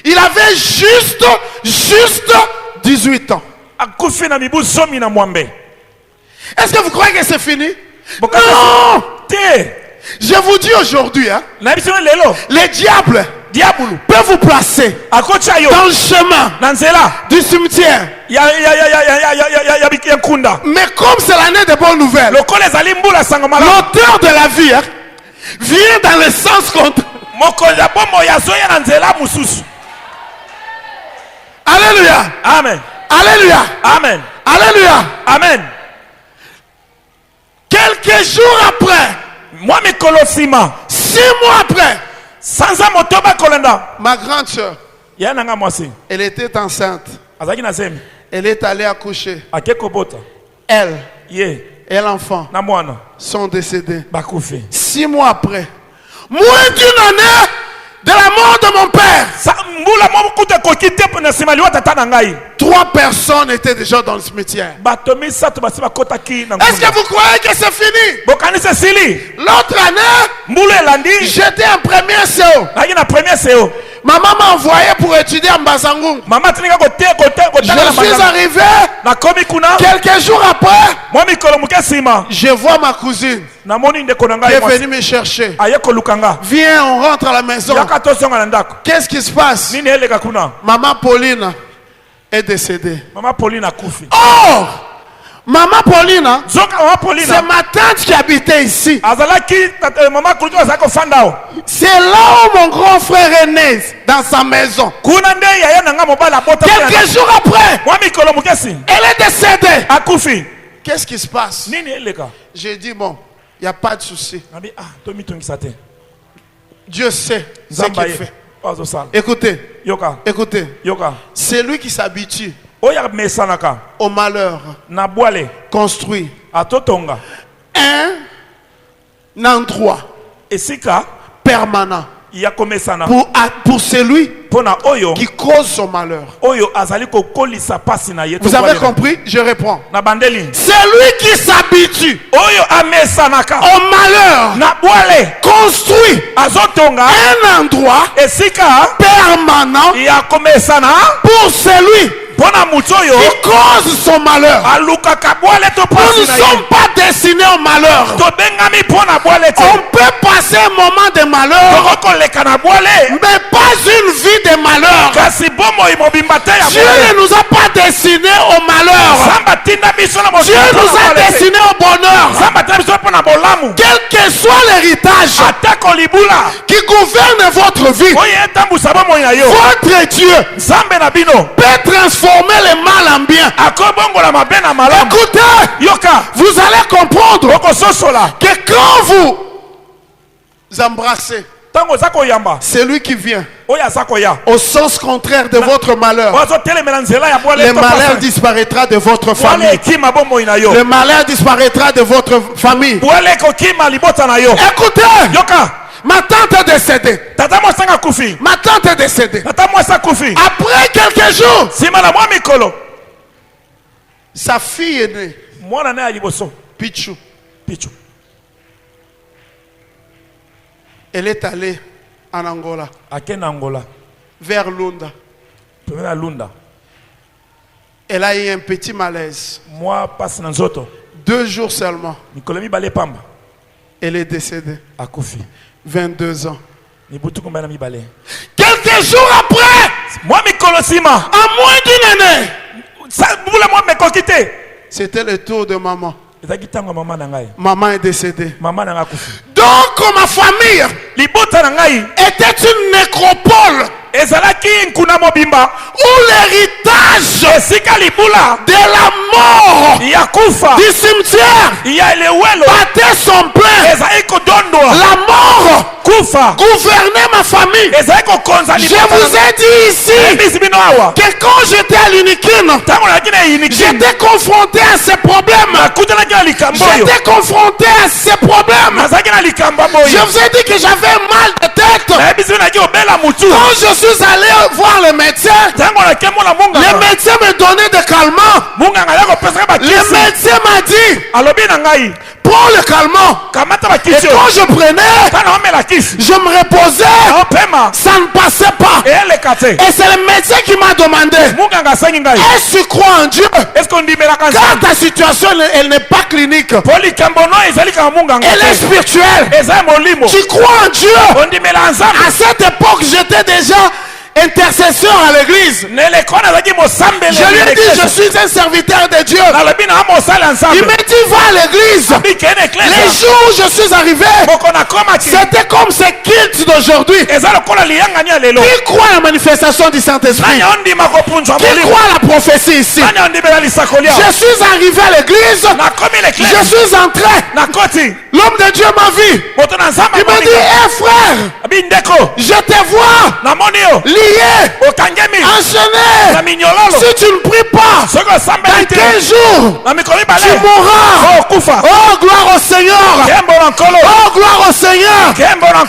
Speaker 1: Il avait juste 18 ans.
Speaker 5: Akoufi na mibu somi na mwambe.
Speaker 1: Est-ce que vous croyez que c'est fini? Non! Je vous dis aujourd'hui, hein, les diables peuvent vous placer dans le chemin du cimetière. Mais comme c'est l'année des bonnes nouvelles, l'auteur de la vie vient dans le sens contraire. Alléluia.
Speaker 5: Amen.
Speaker 1: Alléluia.
Speaker 5: Amen.
Speaker 1: Alléluia.
Speaker 5: Amen.
Speaker 1: Quelques jours après, 6 mois après, ma grande soeur, elle était enceinte. Elle est allée accoucher. Elle et l'enfant sont décédés. 6 mois après, moins d'une année de la mort de mon père, 3 personnes étaient déjà dans le cimetière. Est-ce que vous croyez que c'est fini? L'autre année, j'étais en première CO. Maman m'a envoyé pour étudier en Bazangou. Je suis arrivé. Quelques jours après, je vois ma cousine qui est venue me chercher. Viens, on rentre à la maison. Qu'est-ce qui se passe? Maman Pauline est décédée. Oh! Maman Pauline, c'est ma tante qui habitait ici. C'est là où mon grand frère est né, dans sa maison. Quelques jours après, elle est décédée. Qu'est-ce qui se passe? J'ai dit, bon, il n'y a pas de souci. Dieu sait ce qu'il fait. Écoutez, écoutez, c'est lui qui s'habitue au malheur construit un endroit permanent pour celui qui cause son malheur. Vous avez compris? Je réponds. Celui qui s'habitue au malheur construit un endroit permanent pour celui qui cause son malheur. Nous ne sommes pas destinés au malheur. On peut passer un moment de malheur, mais pas une vie de malheur. Dieu ne nous a pas destinés au malheur. Dieu nous a destinés au bonheur. Quel que soit l'héritage qui gouverne votre vie, votre Dieu peut transformer le mal en bien. Écoutez, vous allez comprendre que quand vous embrassez celui qui vient au sens contraire de votre malheur, le malheur disparaîtra de votre famille. Le malheur disparaîtra de votre famille. Écoutez, ma tante est décédée. Ma tante est décédée. Après quelques jours, sa fille est née. Pichou. Elle est allée en Angola. Vers Lunda. Elle a eu un petit malaise. 2 jours seulement. Elle est décédée. 22 ans. Quelques jours après, en moins d'une année, c'était le tour de maman. Maman est décédée. Donc ma famille était une nécropole où l'héritage de la mort du cimetière battait son plein. La mort gouvernait ma famille. Je vous ai dit ici que quand j'étais à l'Unikine, j'étais confronté à ces problèmes. J'étais confronté à ces problèmes. Je vous ai dit que j'avais mal de tête. Quand je suis allé voir le médecin, le médecin me donnait des calmants. Le médecin m'a dit, prends le calmant. Et quand je prenais, je me reposais, ça ne passait pas. Et c'est le médecin qui m'a demandé, est-ce que tu crois en Dieu? Car ta situation, elle n'est pas clinique, elle est spirituelle. Tu crois en Dieu? À cette époque, j'étais déjà intercession à l'église. Je lui ai dit, je suis un serviteur de Dieu. Il m'a dit, va à l'église. Les jours où je suis arrivé, c'était comme ces cultes d'aujourd'hui. Qui croit à la manifestation du Saint-Esprit? Qui croit à la prophétie ici? Je suis arrivé à l'église, je suis entré. L'homme de Dieu m'a vu. Il m'a dit, hé frère, je te vois lié, enchaîné. Si tu ne pries pas, dans 15 jours, tu mourras. Oh, gloire au Seigneur. Oh, gloire au Seigneur.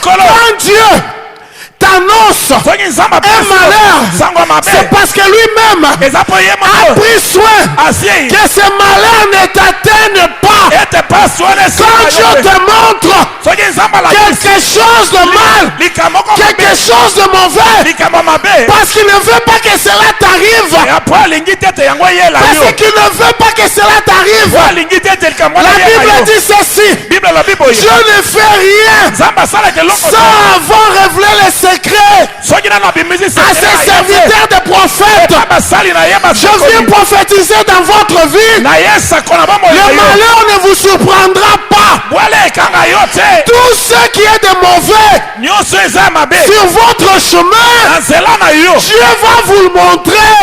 Speaker 1: Quand Dieu t'annonce un malheur, c'est parce que lui-même a pris soin que ce malheur ne t'atteigne pas. Quand Dieu te montre quelque chose de mal, quelque chose de mauvais, parce qu'il ne veut pas que cela t'arrive, parce qu'il ne veut pas que cela t'arrive, la Bible dit ceci: Dieu ne fait rien sans avoir révélé les secrets à ses serviteurs de prophètes. Je viens prophétiser dans votre vie. Le malheur ne vous surprendra pas. Tout ce qui est de mauvais sur votre chemin, Dieu va vous le montrer.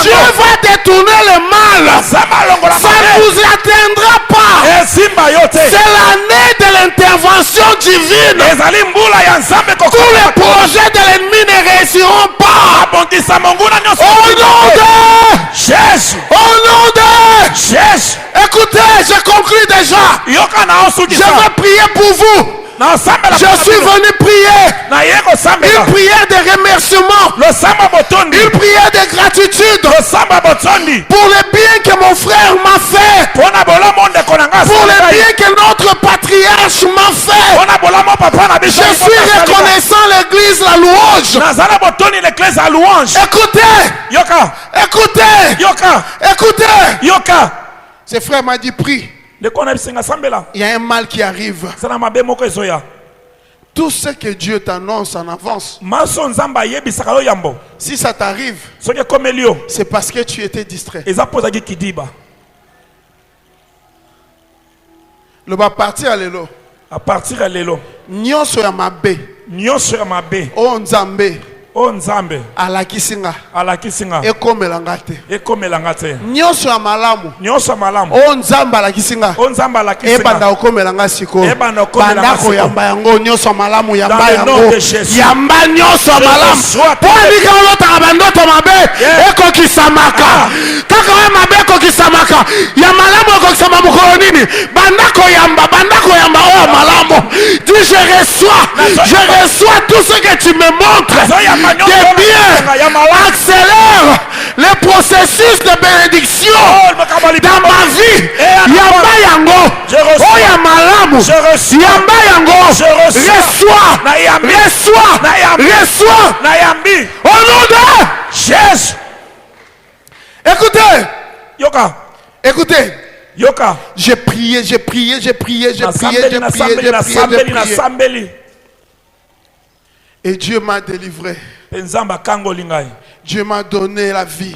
Speaker 1: Dieu va détourner le mal. Ça ne vous atteindra pas. C'est l'année de l'intervention divine. Tous les projets de l'ennemi ne réussiront pas. Au nom de Jésus. Au nom de Jésus. Écoutez, je conclue déjà. Je vais prier pour vous. Je suis venu prier une prière de remerciement, une prière de gratitude pour le bien que mon frère m'a fait, pour le bien que notre patriarche m'a fait. Je suis reconnaissant, l'église la louange.
Speaker 5: Nazala botoni l'église à louange.
Speaker 1: Écoutez.
Speaker 5: Yoka.
Speaker 1: Écoutez.
Speaker 5: Yoka.
Speaker 1: Écoutez.
Speaker 5: Yoka.
Speaker 1: Ce frère m'a dit, prie.
Speaker 5: Le kona bisenga sambela.
Speaker 1: Il y a un mal qui arrive.
Speaker 5: Sana mabe moko ezoya.
Speaker 1: Tout ce que Dieu t'annonce en avance,
Speaker 5: Maso nzamba yebisaka yo yambo.
Speaker 1: si ça t'arrive,
Speaker 5: Soki komelio.
Speaker 1: c'est parce que tu étais distrait.
Speaker 5: Eza pozaki kidiba.
Speaker 1: Le va partir à l'élo.
Speaker 5: À partir de lelo.
Speaker 1: Nyonso ya mabe.
Speaker 5: Nyonso ya mabe.
Speaker 1: O nzambe.
Speaker 5: O nzambe.
Speaker 1: Alakisinga.
Speaker 5: Alakisinga.
Speaker 1: Ekomelanga te.
Speaker 5: Ekomelanga te.
Speaker 1: Nyonso ya malamu.
Speaker 5: Nyonso ya malamu.
Speaker 1: O nzamba alakisinga.
Speaker 5: O nzamba alakisinga.
Speaker 1: Ebanda okomelanga siko.
Speaker 5: Ebanda okomelanga
Speaker 1: Banda
Speaker 5: siko.
Speaker 1: koyamba yango nyonso ya malamu yamba
Speaker 5: Dans le nom
Speaker 1: yango.
Speaker 5: de Jésus.
Speaker 1: Yamba nyonso ya malamu. Po alika olotaka bandoto mabe. Ekokisamaka. Kaka we mabe ekokisamaka. Ya malamu ekokisama mokolo nini. Banda koyamba oyo malamu. Dis je reçois tout ce que tu me montres. De bien. Accélère le processus de bénédiction dans ma vie. Yamba yango. Oya malamu. Yamba yango. Reçois.
Speaker 5: Nayambi.
Speaker 1: Au nom de
Speaker 5: Jésus.
Speaker 1: Écoutez.
Speaker 5: Yoka.
Speaker 1: Écoutez.
Speaker 5: Yoka.
Speaker 1: J'ai prié. Et Dieu m'a délivré. Dieu m'a donné la vie.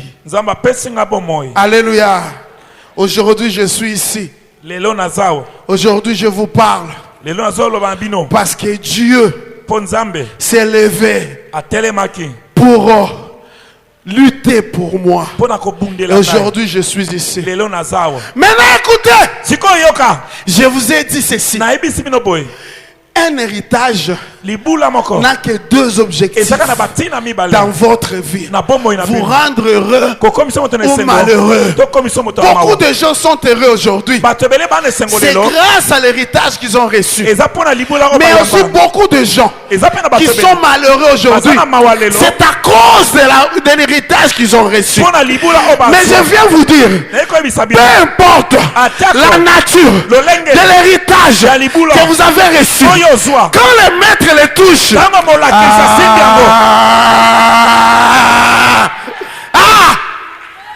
Speaker 1: Alléluia. Aujourd'hui, je suis ici. Aujourd'hui, je vous parle. Parce que Dieu s'est levé pour lutter pour moi. Et aujourd'hui, je suis ici. Maintenant, écoutez. Je vous ai dit ceci. Un héritage n'a que deux objectifs dans votre vie. Vous rendre heureux ou malheureux. Beaucoup de gens sont heureux aujourd'hui. C'est grâce à l'héritage qu'ils ont reçu. Mais aussi beaucoup de gens qui sont malheureux aujourd'hui. C'est à cause de l'héritage qu'ils ont reçu. Mais je viens vous dire, peu importe la nature de l'héritage que vous avez reçu, quand le maître les touche,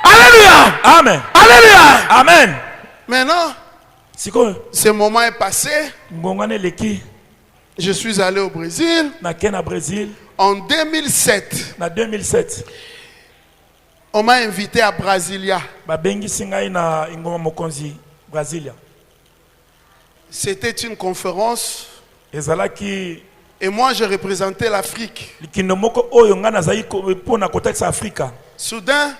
Speaker 1: alléluia,
Speaker 5: amen,
Speaker 1: alléluia,
Speaker 5: amen.
Speaker 1: Maintenant, ce moment est passé. Je suis allé au Brésil. En 2007. On m'a invité à Brasilia. C'était une conférence. Et moi, je représentais l'Afrique. Soudain,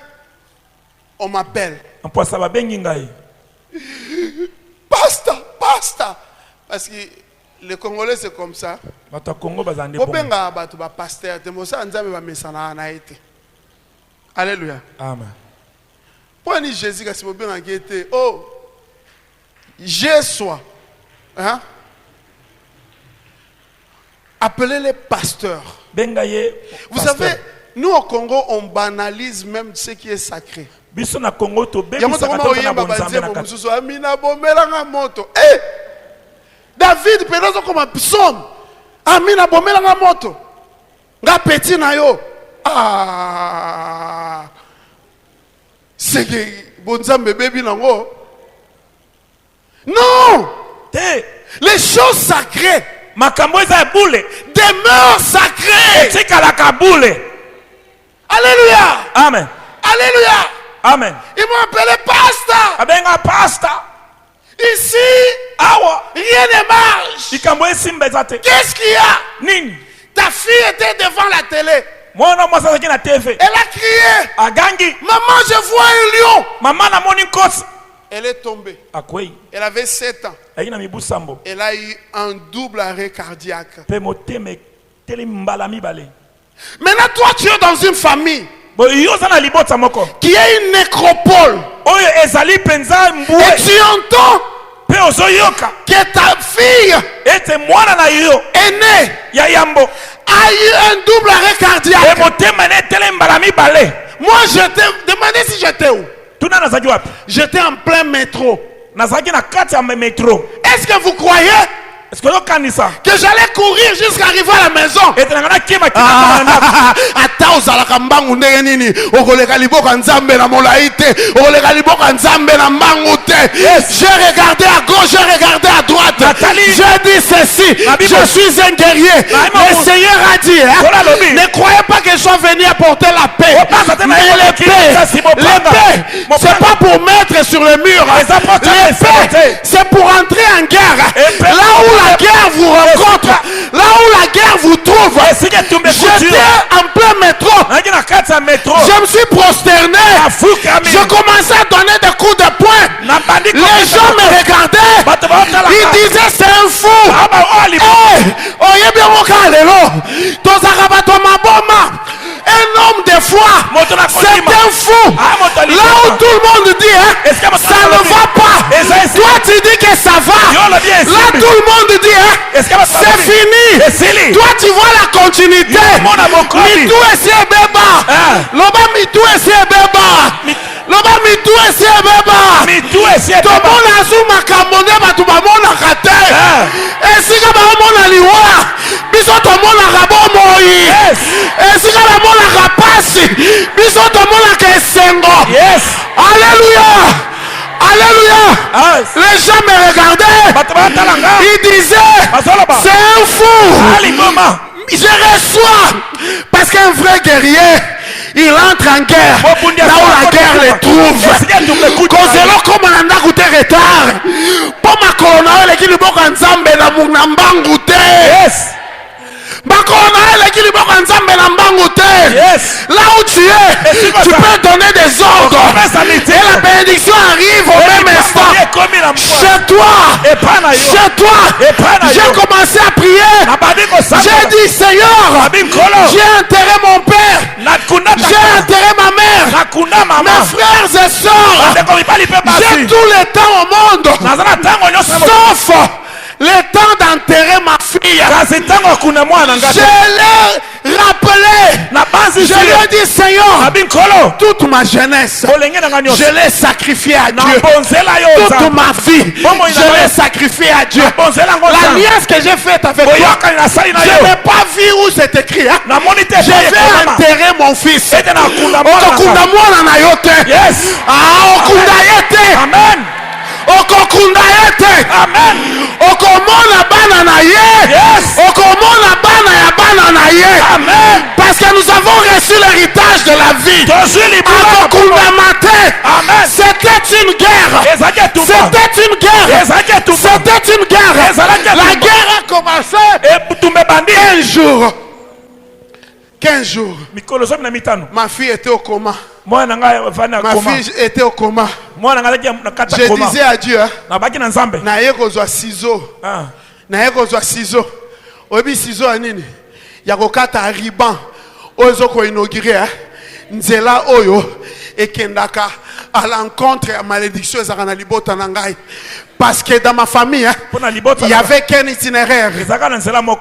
Speaker 1: on m'appelle. Pasteur. Parce que les Congolais, c'est comme ça. Alléluia.
Speaker 5: Amen.
Speaker 1: Pour Jésus, oh, je sois. Hein? Appelez-les pasteurs. Vous savez, nous au Congo, on banalise même ce qui est sacré. David, peut-être comme un psaume. Amina bomelanga moto. Nga petit na yo. Ah. C'est que bonzambe baby nango. Non. Les choses sacrées. Demeure sacrée. Alléluia.
Speaker 5: Amen.
Speaker 1: Alléluia.
Speaker 5: Amen.
Speaker 1: Ils m'ont appelé pasteur. Ici, rien ne marche. Qu'est-ce qu'il y a? Ta fille était devant la télé. Elle a crié. Maman, je vois un lion. Elle est tombée. Elle avait 7 ans. Elle a eu un double arrêt cardiaque. Maintenant, toi, tu es dans une famille qui est une nécropole. Et tu entends que ta fille aînée a eu un double arrêt cardiaque. Moi, je t'ai demandé si j'étais où. J'étais en plein métro. Est-ce que vous croyez que j'allais courir jusqu'à arriver à la maison. Ata ozalaka mbangu ndenge nini okoleka liboka nzambe na molai te okoleka liboka nzambe na mbangu te. J'ai regardé à gauche, j'ai regardé à droite, j'ai dit ceci: je suis un guerrier. Le Seigneur a dit ne croyez pas que je sois venu apporter la paix, mais l'épée c'est pas pour mettre sur le mur. L'épée c'est pour entrer en guerre. Là où la guerre vous rencontre, là où la guerre vous trouve. J'étais en plein métro, je me suis prosterné, je commençais à donner des coups de poing. Les gens me regardaient, ils disaient c'est un fou. Un homme de foi, c'est un fou. Là où tout le monde dit ça ne va pas, toi tu dis que ça va. Là tout le monde dit c'est fini. Toi tu vois la continuité. Mitou esi beba. Loba mitou esi beba. Loba mitou esi beba. To mona zuma kamonde batu ba mona kate. Esika ba mona liwa. Biso to mona rabo moi. Esika ba mona rapasi. Biso to mona kesengo. Alléluia. Alléluia. Les gens me regardaient. Ils disaient c'est un fou. Je reçois parce qu'un vrai guerrier il entre en guerre là où la guerre les trouve. Kozelo comme un andakute retard pour ma colonne qui lui boka nzambe na munambangu te. Là où tu es, tu peux donner des ordres et la bénédiction arrive au même instant. Chez toi, j'ai commencé à prier. J'ai dit Seigneur, j'ai enterré mon père, j'ai enterré ma mère, mes frères et sœurs, j'ai tout le temps au monde sauf le temps d'enterrer ma fille. Je l'ai rappelé. Je lui ai dit Seigneur, toute ma jeunesse je l'ai sacrifié à Dieu. Toute ma vie je l'ai sacrifié à Dieu. L'alliance que j'ai faite avec toi, je n'ai pas vu où c'est écrit. Je vais enterrer mon fils. Amen. Okokunda ete. Amen. Okomona bana na ye. Yes. Okomona bana ya bana na ye. Amen. Parce que nous avons reçu l'héritage de la vie. Okokunda mate. Amen. C'était une guerre. C'était une guerre. C'était une guerre. La guerre a commencé. 15 jours. Ma fille était au coma. Ma fille était au coma. Je disais à Dieu, naye kozwa ciseaux. Naye kozwa ciseaux. Obi ciseaux anini? Ya kokata riban. Ozo ko inaugurer nzela oyo ekendaka à l'encontre à malédiction ezaka libota na ngai. Parce que dans ma famille, il y avait qu'un itinéraire.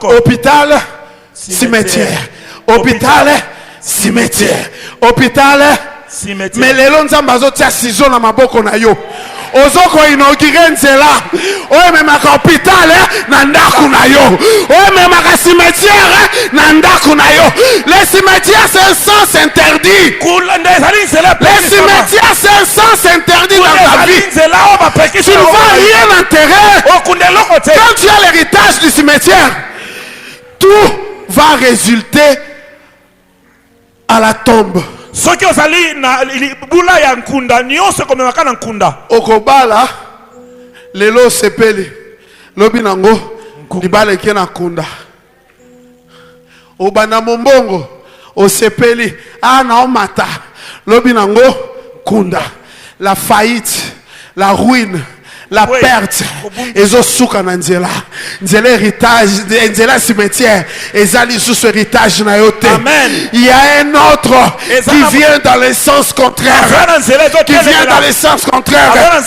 Speaker 1: Hôpital, cimetière. Hôpital, cimetière. Hôpital, cimetière. Mais les lonzamba zotia ciseaux na maboko na yo. Ozoko inaugurer nzela. Oye memaka hôpital na ndaku na yo. Oye memaka cimetière na ndaku na yo. Les cimetières c'est un sens interdit. Les cimetières c'est un sens interdit dans ta vie. Tu ne vas rien enterrer. Quand tu as l'héritage du cimetière, tout va résulter à la tombe. Okobala lelo sepeli lobi nango libale ke na kunda. Obana mombongo o sepeli na omata lobi nango kunda. La faillite, la ruine, la perte, ezo suka na nzela. Nzela héritage, nzela cimetière, ezali sous ce héritage na yote. Il y a un autre qui vient dans le sens contraire. Qui vient dans le sens contraire. La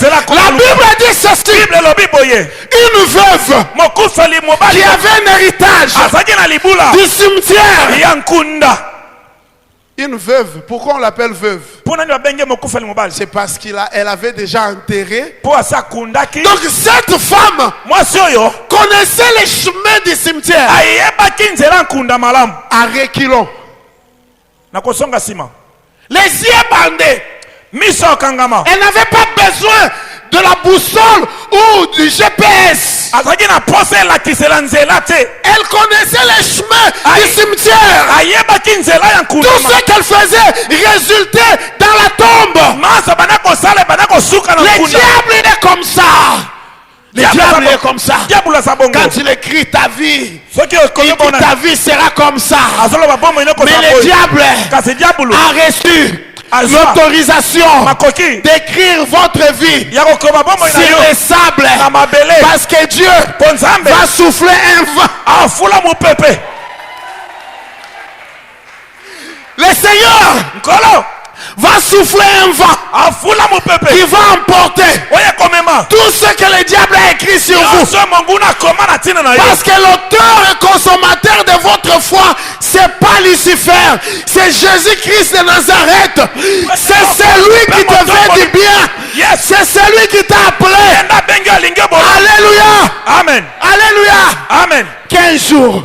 Speaker 1: Bible dit ceci. Une veuve qui avait un héritage du cimetière. Une veuve, pourquoi on l'appelle veuve? C'est parce qu'elle avait déjà enterré. Donc cette femme connaissait les chemins du cimetière. À reculons. Les yeux bandés. Elle n'avait pas besoin de la boussole ou du GPS. Elle connaissait les chemins du cimetière. Tout ce qu'elle faisait résultait dans la tombe. Le diable est comme ça. Le diable est comme ça. Quand il écrit ta vie, il dit ta vie sera comme ça. Mais le diable a reçu l'autorisation d'écrire votre vie sur les sables, parce que Dieu va souffler un vent. Le Seigneur va souffler un vent qui va emporter tout ce que le diable a écrit sur vous. Parce que l'auteur et consommateur de votre foi, c'est pas Lucifer, c'est Jésus-Christ de Nazareth. C'est celui qui te fait du bien. C'est celui qui t'a appelé. Alléluia.
Speaker 5: Amen.
Speaker 1: Alléluia.
Speaker 5: Amen.
Speaker 1: 15 jours.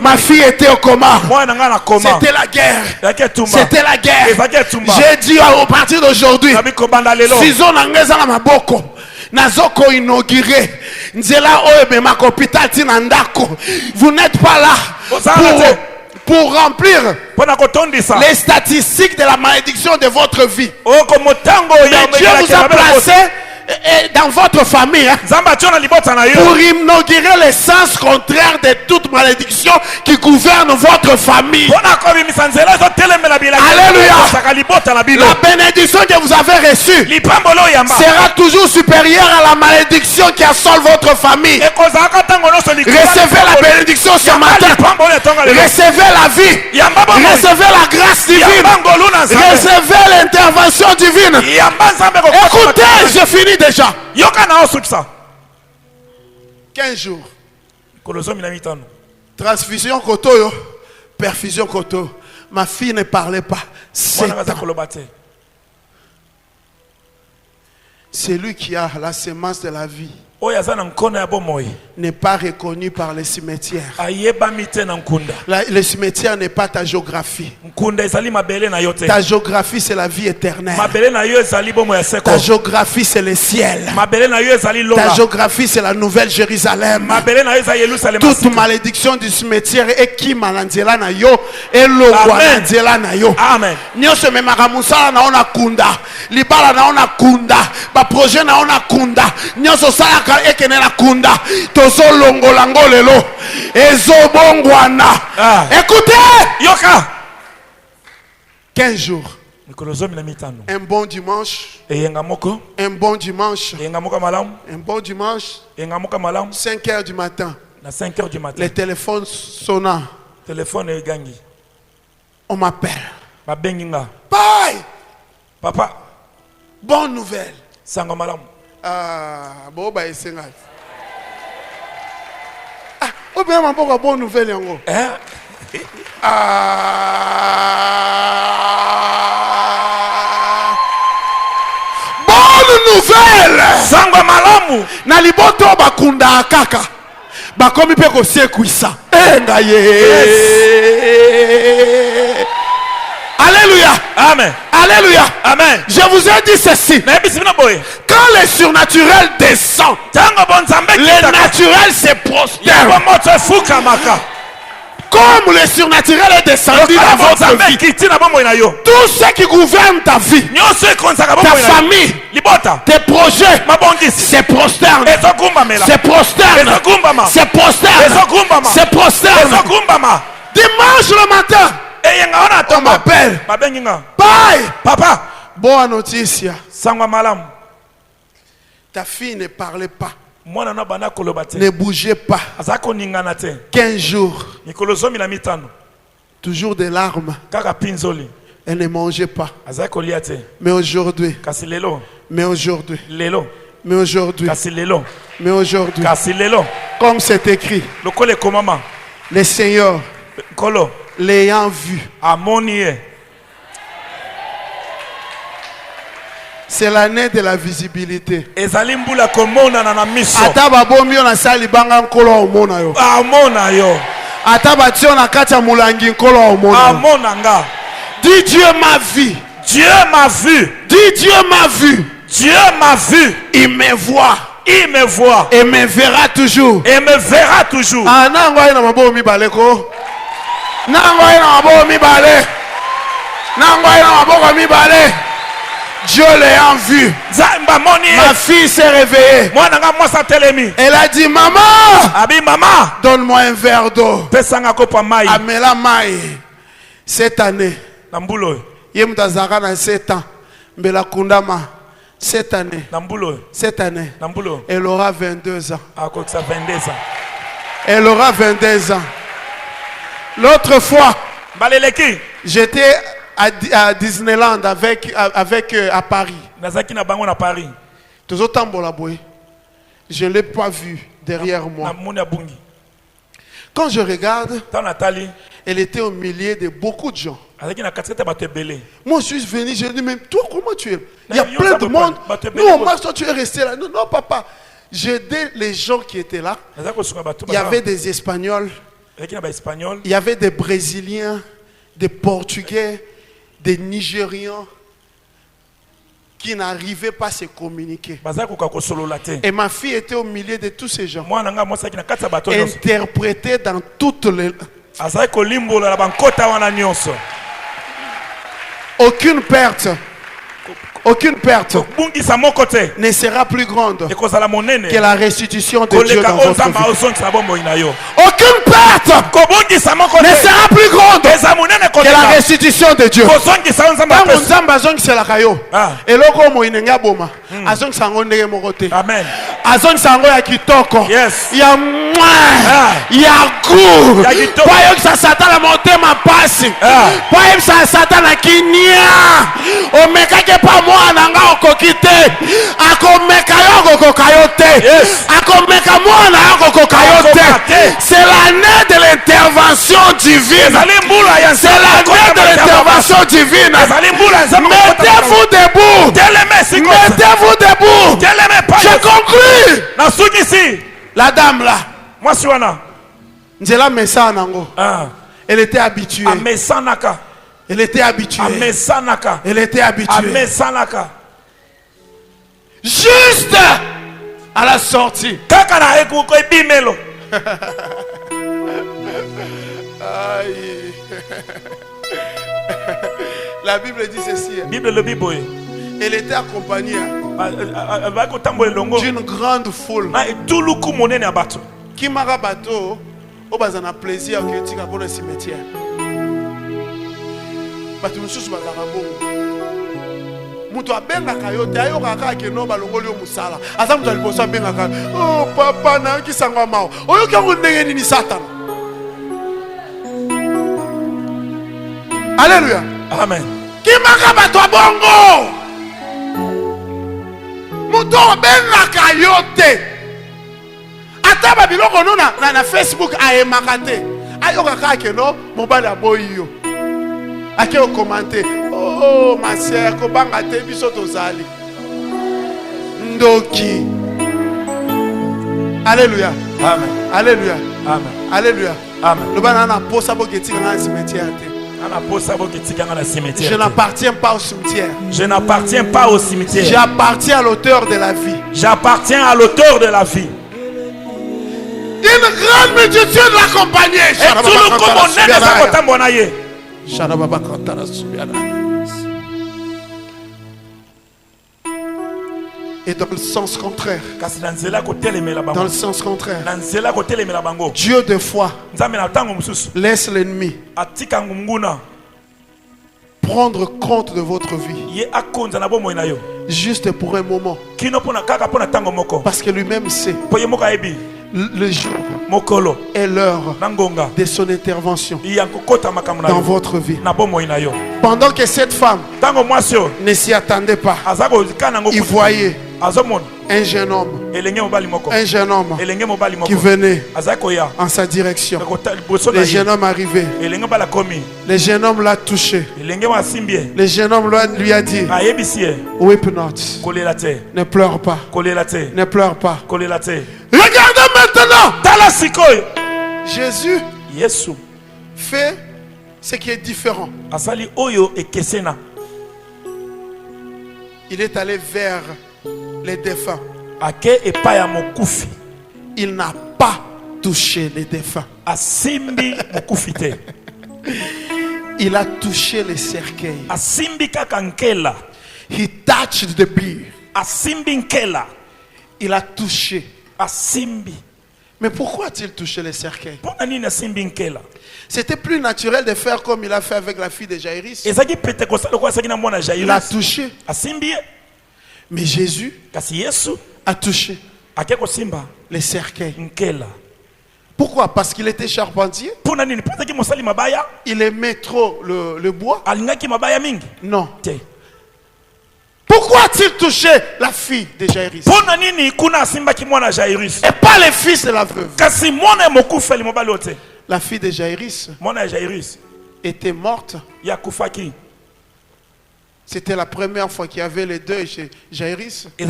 Speaker 1: Ma fille était au coma. C'était la guerre. C'était la guerre. J'ai dit à partir d'aujourd'hui, Sizo nangeza na maboko. Nazoko inauguré. Nzela oebe makopita tina ndako. Vous n'êtes pas là pour remplir les statistiques de la malédiction de votre vie. Mais Dieu vous a placé dans votre famille pour inaugurer le sens contraire de toute malédiction qui gouverne votre famille. Alléluia. La bénédiction que vous avez reçue sera toujours supérieure à la malédiction qui assole votre famille. Recevez la bénédiction ce matin. Recevez la vie. Recevez la grâce divine. Recevez l'intervention divine. Écoutez, je finis déjà. 15 jours. Transfusion koto, perfusion koto. Ma fille ne parlait pas. 7 ans. C'est lui qui a la semence de la vie. N'est pas reconnu par les cimetières. Le cimetière n'est pas ta géographie. Ta géographie, c'est la vie éternelle. Ta géographie, c'est le ciel. Ta géographie, c'est la nouvelle Jérusalem. Toute malédiction du cimetière est qui malanzela na yo et le guananzela na yo.
Speaker 5: Amen.
Speaker 1: Nyose me maramusala na ona kunda. Libala na ona kunda. Ba projet na ona kunda. Nyose sala ekene na kunda. Tozo longo lango lelo. Ezo bongwana. Écoutez.
Speaker 5: Yoka.
Speaker 1: 15 jours. Un bon dimanche. Un bon dimanche. Un bon dimanche. 5 heures du matin. Le téléphone sonna. On m'appelle. Bye.
Speaker 5: Papa.
Speaker 1: Bonne nouvelle. Bon bah c'est grave. Oh bien ma bonne nouvelle yango. Bonne nouvelle.
Speaker 5: Sangwa malamu.
Speaker 1: Na liboto bakunda kaka. Bakomi pe ko sekuisa. Alléluia.
Speaker 5: Amen.
Speaker 1: Alléluia.
Speaker 5: Amen.
Speaker 1: Je vous ai dit ceci. Quand le surnaturel descend, le naturel se prosterne. Comme le surnaturel est descendu dans votre vie, tout ce qui gouverne ta vie, ta famille, tes projets, se prosterne. Se prosterne. Se prosterne. Se prosterne. Dimanche le matin, on m'appelle. Bye.
Speaker 5: Papa.
Speaker 1: Bonne notice.
Speaker 5: Sangwa malam.
Speaker 1: Ta fille ne parlait pas. Ne bougez pas. 15 jours. Toujours des larmes. Elle ne mangeait pas. Mais aujourd'hui. Mais aujourd'hui. Mais aujourd'hui. Mais aujourd'hui. Comme c'est écrit. Le Seigneur, l'ayant vu, C'est l'année de la visibilité.
Speaker 5: ezali mbula komona na miso
Speaker 1: Ata babombi na sali banga nkolo omona yo.
Speaker 5: amona yo
Speaker 1: Ata batio na kati ya mulangi nkolo omona.
Speaker 5: amona nga.
Speaker 1: Dis Dieu m'a vu.
Speaker 5: Dieu m'a vu.
Speaker 1: Dis Dieu m'a vu.
Speaker 5: Dieu m'a vu.
Speaker 1: Il me voit.
Speaker 5: Il me voit
Speaker 1: Et me verra toujours.
Speaker 5: et me verra toujours.
Speaker 1: Ah nango ina mabo mi baleko. Nango ina mabo mi bale. Nango ina mabo mi bale. Dieu l'a vu.
Speaker 5: Zamba moni
Speaker 1: Ma fille s'est réveillée.
Speaker 5: mwana nga mwasa telemi.
Speaker 1: Elle a dit maman,
Speaker 5: Abi mama
Speaker 1: donne-moi un verre d'eau.
Speaker 5: pesanga kopa mai
Speaker 1: Amela mai. Cette année,
Speaker 5: na mbulo
Speaker 1: Yemutazaka na 7 ans. Mbela Kundama. Cette année,
Speaker 5: na mbulo
Speaker 1: cette année,
Speaker 5: na mbulo
Speaker 1: elle aura 22 ans.
Speaker 5: akokisa 22 ans.
Speaker 1: Elle aura 22 ans. L'autre fois,
Speaker 5: baleleki
Speaker 1: j'étais à Disneyland avec à Paris.
Speaker 5: nazaki na bango na Paris.
Speaker 1: Tozotambola boy. Je ne l'ai pas vu derrière
Speaker 5: na
Speaker 1: moi.
Speaker 5: moni abungi
Speaker 1: Quand je regarde,
Speaker 5: ta natali
Speaker 1: elle était au milieu de beaucoup de gens.
Speaker 5: azaki na katikati ya bato ebele.
Speaker 1: Moi, je suis venu, je dis, mais toi, comment tu es? Il y a
Speaker 5: Mais
Speaker 1: plein de
Speaker 5: yo,
Speaker 1: monde.
Speaker 5: bah, tu es
Speaker 1: Nous,
Speaker 5: béni,
Speaker 1: au moins, toi, tu es resté là. Non, non, papa. J'ai aidé les gens qui étaient là.
Speaker 5: nazaki kosunga bato
Speaker 1: Il y avait des Espagnols,
Speaker 5: azaki na baespagnol
Speaker 1: il y avait des Brésiliens, des Portugais, des Nigérians qui n'arrivaient pas à se communiquer.
Speaker 5: bazaki koka kosolola te.
Speaker 1: Et ma fille était au milieu de tous ces gens.
Speaker 5: mwana nga mwasi azaki na kati ya bato nyonso
Speaker 1: Interprétée dans toutes les...
Speaker 5: azali kolimbola na bankota wana nyonso.
Speaker 1: Aucune perte
Speaker 5: kobungisa moko te
Speaker 1: ne sera plus grande
Speaker 5: ekozala monene
Speaker 1: que la restitution de Dieu
Speaker 5: koleka
Speaker 1: dans
Speaker 5: oyo
Speaker 1: votre
Speaker 5: nzambe
Speaker 1: vie.
Speaker 5: azongisa bomoi na yo.
Speaker 1: Aucune perte
Speaker 5: kobungisa moko
Speaker 1: ne
Speaker 5: te
Speaker 1: sera plus grande
Speaker 5: eza monene
Speaker 1: que la
Speaker 5: koleka
Speaker 1: restitution de Dieu.
Speaker 5: kozongisa oyo nzambe
Speaker 1: Ntango
Speaker 5: apesi.
Speaker 1: nzambe azongiselaka yo
Speaker 5: Ah.
Speaker 1: eloko oyo moyinenge aboma azongisa yango ndenge moko te,
Speaker 5: amen
Speaker 1: azongisa yango ya kitoko,
Speaker 5: Yes.
Speaker 1: ya mwa,
Speaker 5: Ah.
Speaker 1: ya gu,
Speaker 5: Ya kitoko.
Speaker 1: po ayokisa satan na motema pasi,
Speaker 5: Ah.
Speaker 1: po ayebisa satan na kinia omekaki pa mwana nga okoki te, akomeka yo akokoka yo te,
Speaker 5: Yes.
Speaker 1: akomeka mwana yo akokoka yo
Speaker 5: Akokoka
Speaker 1: te.
Speaker 5: te.
Speaker 1: C'est l'année de l'intervention divine.
Speaker 5: ezali mbula ya
Speaker 1: C'est l'année de l'intervention divine.
Speaker 5: ezali mbula ya nzambe
Speaker 1: Mettez-vous debout.
Speaker 5: teleme sikosa
Speaker 1: Mettez-vous debout.
Speaker 5: teleme
Speaker 1: Je
Speaker 5: pa
Speaker 1: conclue.
Speaker 5: nasukisi
Speaker 1: La dame là,
Speaker 5: mwasi wana
Speaker 1: Nzela Messa Nango,
Speaker 5: Ah.
Speaker 1: elle était habituée.
Speaker 5: amesanaka
Speaker 1: Elle était habituée.
Speaker 5: amesanaka
Speaker 1: Elle était habituée.
Speaker 5: amesanaka
Speaker 1: Juste à la sortie.
Speaker 5: kaka na ekuko ebimelo
Speaker 1: Aïe. La Bible dit ceci.
Speaker 5: bible elobi boye
Speaker 1: Elle était accompagnée
Speaker 5: baki kotambola elongo
Speaker 1: d'une grande foule.
Speaker 5: na etuluku monene ya bato
Speaker 1: Qui m'a bateau, au bazana plaisir que tu as le cimetière. Bato mususu bazaka bongo. Mutu abengaka yo te ayokaka ke no balongoli yo musala. Asa mutu aliposo abengaka, oh papa na yoki sangwa mao. Oyoki yango ndenge nini Satan. Alléluia.
Speaker 5: amen
Speaker 1: Qui m'a bato bongo. Mutu abengaka yo te. Ata babiloko no na Facebook ayemaka te. Ayokaka ke no mobali aboyi yo. Ake o commenter, oh ma sœur, kobanga te biso tozali. Ndoki. Alléluia.
Speaker 5: amen
Speaker 1: Alléluia.
Speaker 5: amen
Speaker 1: Alléluia.
Speaker 5: amen
Speaker 1: Le banana posa bo getika na cimetière te.
Speaker 5: ana posa boketikanga na
Speaker 1: Je
Speaker 5: cimetière
Speaker 1: n'appartiens pas au cimetière.
Speaker 5: je n'appartiens pas au cimetière
Speaker 1: J'appartiens à l'auteur de la vie.
Speaker 5: j'appartiens à l'auteur de la vie.
Speaker 1: Une grande multitude l'accompagnait.
Speaker 5: etuluku monene eza kotambola na ye
Speaker 1: Et dans le sens contraire,
Speaker 5: kasi na nzela kotelemela
Speaker 1: dans
Speaker 5: bango
Speaker 1: le sens contraire,
Speaker 5: na nzela kotelemela bango
Speaker 1: Dieu de foi
Speaker 5: nzambe na ntango mosusu
Speaker 1: laisse l'ennemi
Speaker 5: atika ngunguna
Speaker 1: prendre compte de votre vie
Speaker 5: ye akonza na bomoi na yo
Speaker 1: juste pour un moment,
Speaker 5: kino mpona kaka mpona ntango moko
Speaker 1: parce que lui-même sait
Speaker 5: mpo ye moko ayebi
Speaker 1: le jour
Speaker 5: mokolo
Speaker 1: et l'heure
Speaker 5: na ngonga
Speaker 1: de son intervention
Speaker 5: ya kokota makambo na
Speaker 1: dans
Speaker 5: yo
Speaker 1: votre vie.
Speaker 5: na bomoi na yo
Speaker 1: Pendant que cette femme
Speaker 5: ntango mwasi oyo
Speaker 1: ne s'y attendait pas,
Speaker 5: aza kokana yango
Speaker 1: il voyait
Speaker 5: azomona
Speaker 1: Un jeune homme qui venait en sa direction. Le jeune homme arrivait. Le jeune homme l'a touché. Le jeune homme lui a dit, weep not. Ne pleure pas. Ne pleure pas. Regardez maintenant. Jésus fait ce qui est différent. Il est allé vers les défunts. Il n'a pas touché les défunts. Il a touché les cercueils. He touched the bier. Il a touché. Mais pourquoi a-t-il touché les cercueils? C'était plus naturel de faire comme il a fait avec la fille de Jaïrus. Il a touché. Mais Jésus a touché les cercueils. Pourquoi? Parce qu'il était charpentier. Il aimait trop le bois. Non. Pourquoi a-t-il touché la fille de Jaïrus et pas les fils de la veuve? La fille de Jaïrus était morte. C'était la première fois qu'il y avait les deuils chez Jaïrus. Mais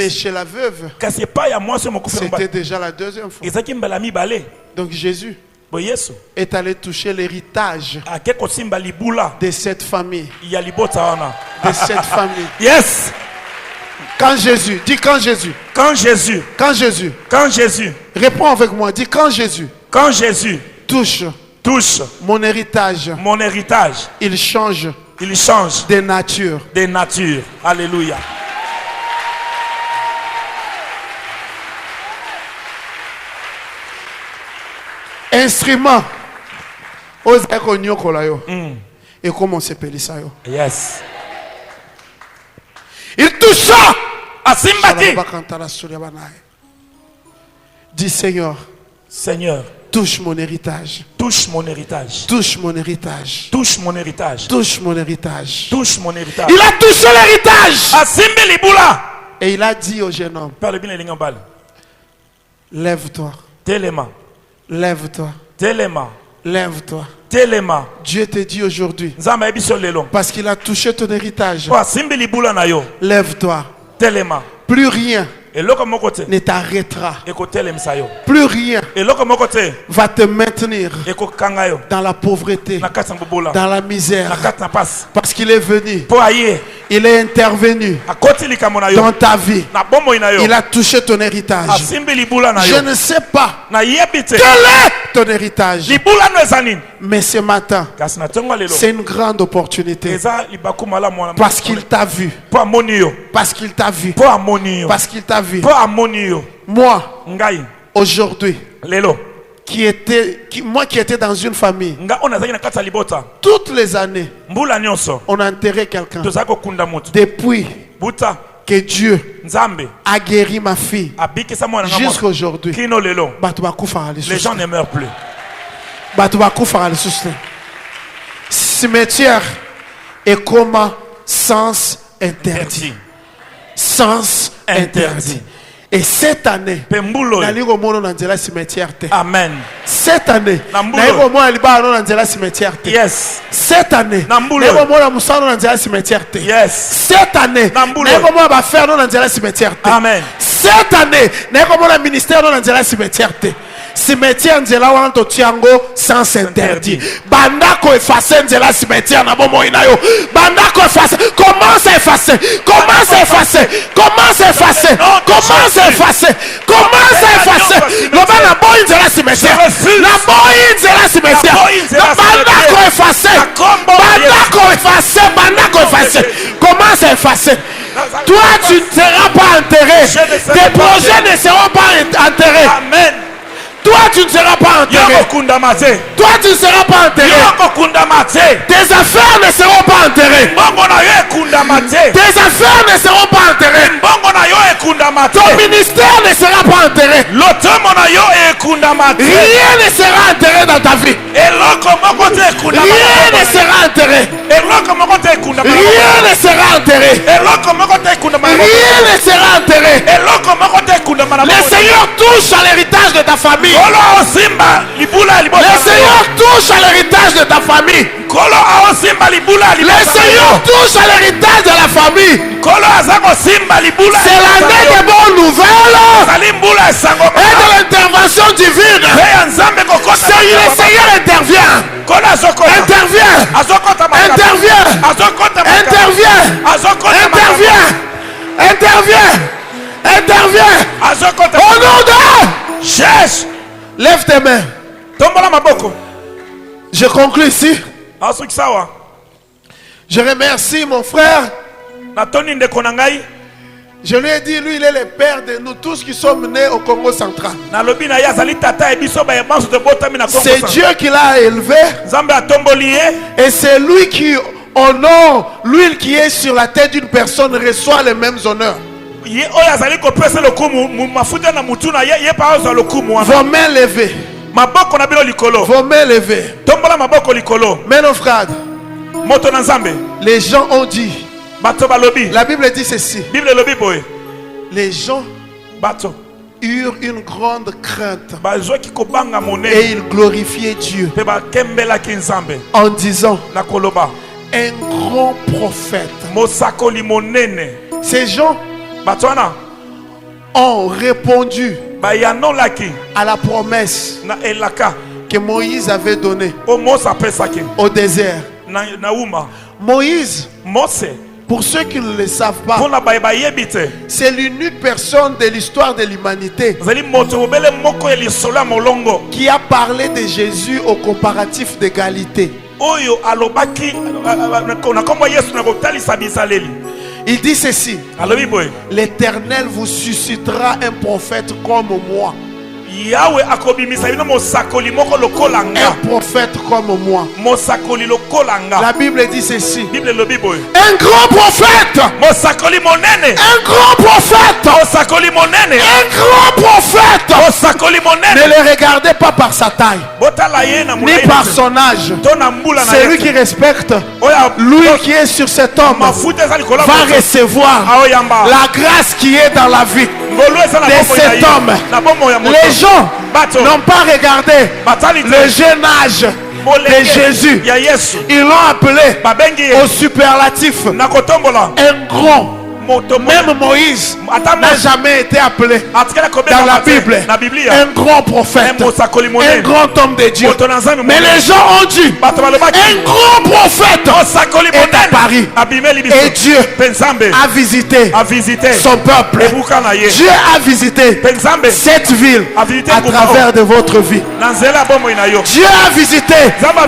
Speaker 1: chez la veuve, c'était déjà la deuxième fois. Donc Jésus est allé toucher l'héritage de cette famille. De cette famille.
Speaker 5: Yes.
Speaker 1: Quand Jésus, dis quand Jésus.
Speaker 5: Quand Jésus.
Speaker 1: Quand Jésus.
Speaker 5: Quand Jésus.
Speaker 1: Réponds avec moi, dis quand Jésus.
Speaker 5: Quand Jésus
Speaker 1: touche mon héritage.
Speaker 5: Mon héritage.
Speaker 1: Il change.
Speaker 5: Il change
Speaker 1: de nature.
Speaker 5: De nature. Alléluia.
Speaker 1: Instrument. Et comment on s'appelle ça?
Speaker 5: Yes.
Speaker 1: Il toucha.
Speaker 5: Asimbaki.
Speaker 1: Dis Seigneur.
Speaker 5: Seigneur.
Speaker 1: Touche mon héritage.
Speaker 5: Touche mon héritage.
Speaker 1: Touche mon héritage.
Speaker 5: Touche mon héritage.
Speaker 1: Touche mon héritage.
Speaker 5: Touche mon héritage.
Speaker 1: Il a touché l'héritage.
Speaker 5: Asimbi libula.
Speaker 1: Et il a dit au jeune homme, lève-toi.
Speaker 5: Téléma.
Speaker 1: Lève-toi.
Speaker 5: Téléma.
Speaker 1: Lève-toi.
Speaker 5: Téléma.
Speaker 1: Dieu te dit aujourd'hui, parce qu'il a touché ton héritage, lève-toi.
Speaker 5: Téléma.
Speaker 1: Plus rien ne t'arrêtera. Plus rien va te maintenir dans la pauvreté, dans la misère. Parce qu'il est venu. Il est intervenu dans ta vie. Il a touché ton héritage. Je ne sais pas quel est ton héritage. Mais ce matin, c'est une grande opportunité. Parce qu'il t'a vu. Parce qu'il t'a vu. Parce qu'il t'a vu. Moi, aujourd'hui, moi qui étais dans une famille, toutes les années, on a enterré quelqu'un. Depuis que Dieu a guéri ma fille jusqu'à aujourd'hui,
Speaker 5: les gens ne meurent plus.
Speaker 1: Cimetière est comme sens interdit. Sens interdit. Et cette année,
Speaker 5: Amen.
Speaker 1: Cette année,
Speaker 5: yes.
Speaker 1: Cette année,
Speaker 5: yes.
Speaker 1: Cette année,
Speaker 5: Amen.
Speaker 1: Cette année, ministère cimetière nzela wana totiango sans interdit. Bandako effacer nzela cimetière na bomo inayo. Bandako effacer. Commence à effacer. Commence à effacer. Commence à effacer. Commence à effacer. Commence à effacer. Loba na boy nzela cimetière. Na boy nzela cimetière. Bandako effacer. Bandako effacer. Bandako effacer. Commence à effacer. Toi tu ne seras pas enterré. Tes projets ne seront pas enterrés.
Speaker 5: Amen.
Speaker 1: Toi, tu ne seras pas enterré. Toi, tu ne seras pas enterré. Tes affaires ne seront pas enterrées. Tes affaires ne seront pas enterrées. Ton ministère ne sera pas enterré. Rien ne sera enterré dans ta vie. Rien ne sera enterré. Rien ne sera enterré. Rien ne sera enterré. Le Seigneur touche à l'héritage de ta famille. Le Seigneur touche à l'héritage de ta famille. Le Seigneur touche à l'héritage de la famille. C'est l'année des bonnes nouvelles et de l'intervention divine. Le Seigneur intervient. Intervient. Au nom de Jésus. Lève tes mains. Je conclue ici. Je remercie mon frère. Je lui ai dit, lui, il est le père de nous tous qui sommes nés au Congo central. C'est Dieu qui l'a élevé. Et c'est lui qui honore, l'huile qui est sur la tête d'une personne reçoit les mêmes honneurs. Vos mains levées. Vos mains levées. Mais nos frères, les gens ont dit, la Bible dit ceci, les gens eurent une grande crainte et ils glorifiaient Dieu en disant, un grand prophète. Ces gens ont répondu à la promesse que Moïse avait donnée au désert. Moïse, pour ceux qui ne le savent pas, c'est l'unique personne de l'histoire de l'humanité qui a parlé de Jésus au comparatif d'égalité. Il dit ceci, l'Éternel vous suscitera un prophète comme moi. Un prophète comme moi. La Bible dit ceci, un grand prophète. Un grand prophète. Un grand prophète. Ne le regardez pas par sa taille ni par son âge. Celui qui respecte l'huile qui est sur cet homme va recevoir la grâce qui est dans la vie de cet homme. Les gens n'ont pas regardé le jeune âge de Jésus. Ils l'ont appelé au superlatif un grand. Même Moïse n'a jamais été appelé dans la Bible un grand prophète, un grand homme de Dieu. Mais les gens ont dit, un grand prophète est à Paris. Et Dieu a visité son peuple. Dieu a visité cette ville à travers de votre vie. Dieu a visité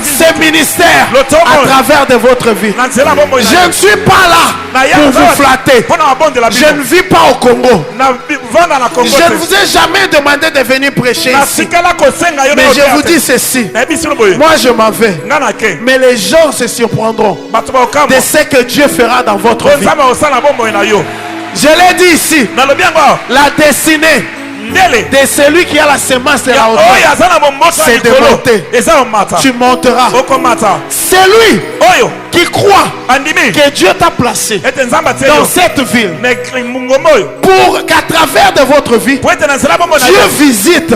Speaker 1: ce ministère à travers de votre vie. Je ne suis pas là pour vous flatter. Je ne vis pas au Congo. Je ne vous ai jamais demandé de venir prêcher ici. Mais je vous dis ceci. Moi je m'en vais. Mais les gens se surprendront de ce que Dieu fera dans votre vie. Je l'ai dit ici. La destinée de celui qui a la semence de la hauteur, c'est de monter. Tu monteras. C'est lui qui croit que Dieu t'a placé dans cette ville pour qu'à travers de votre vie, Dieu visite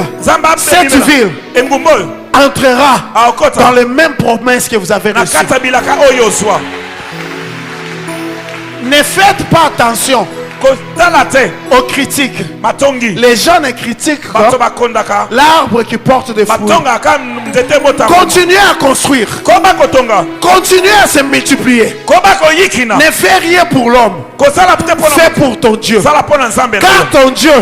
Speaker 1: cette ville, entrera dans les mêmes promesses que vous avez reçues. Ne faites pas attention aux critiques. Les gens ne critiquent l'arbre qui porte des fruits. Continuez à construire. Continuez à se multiplier. Ne fais rien pour l'homme. Fais pour ton Dieu. Car ton Dieu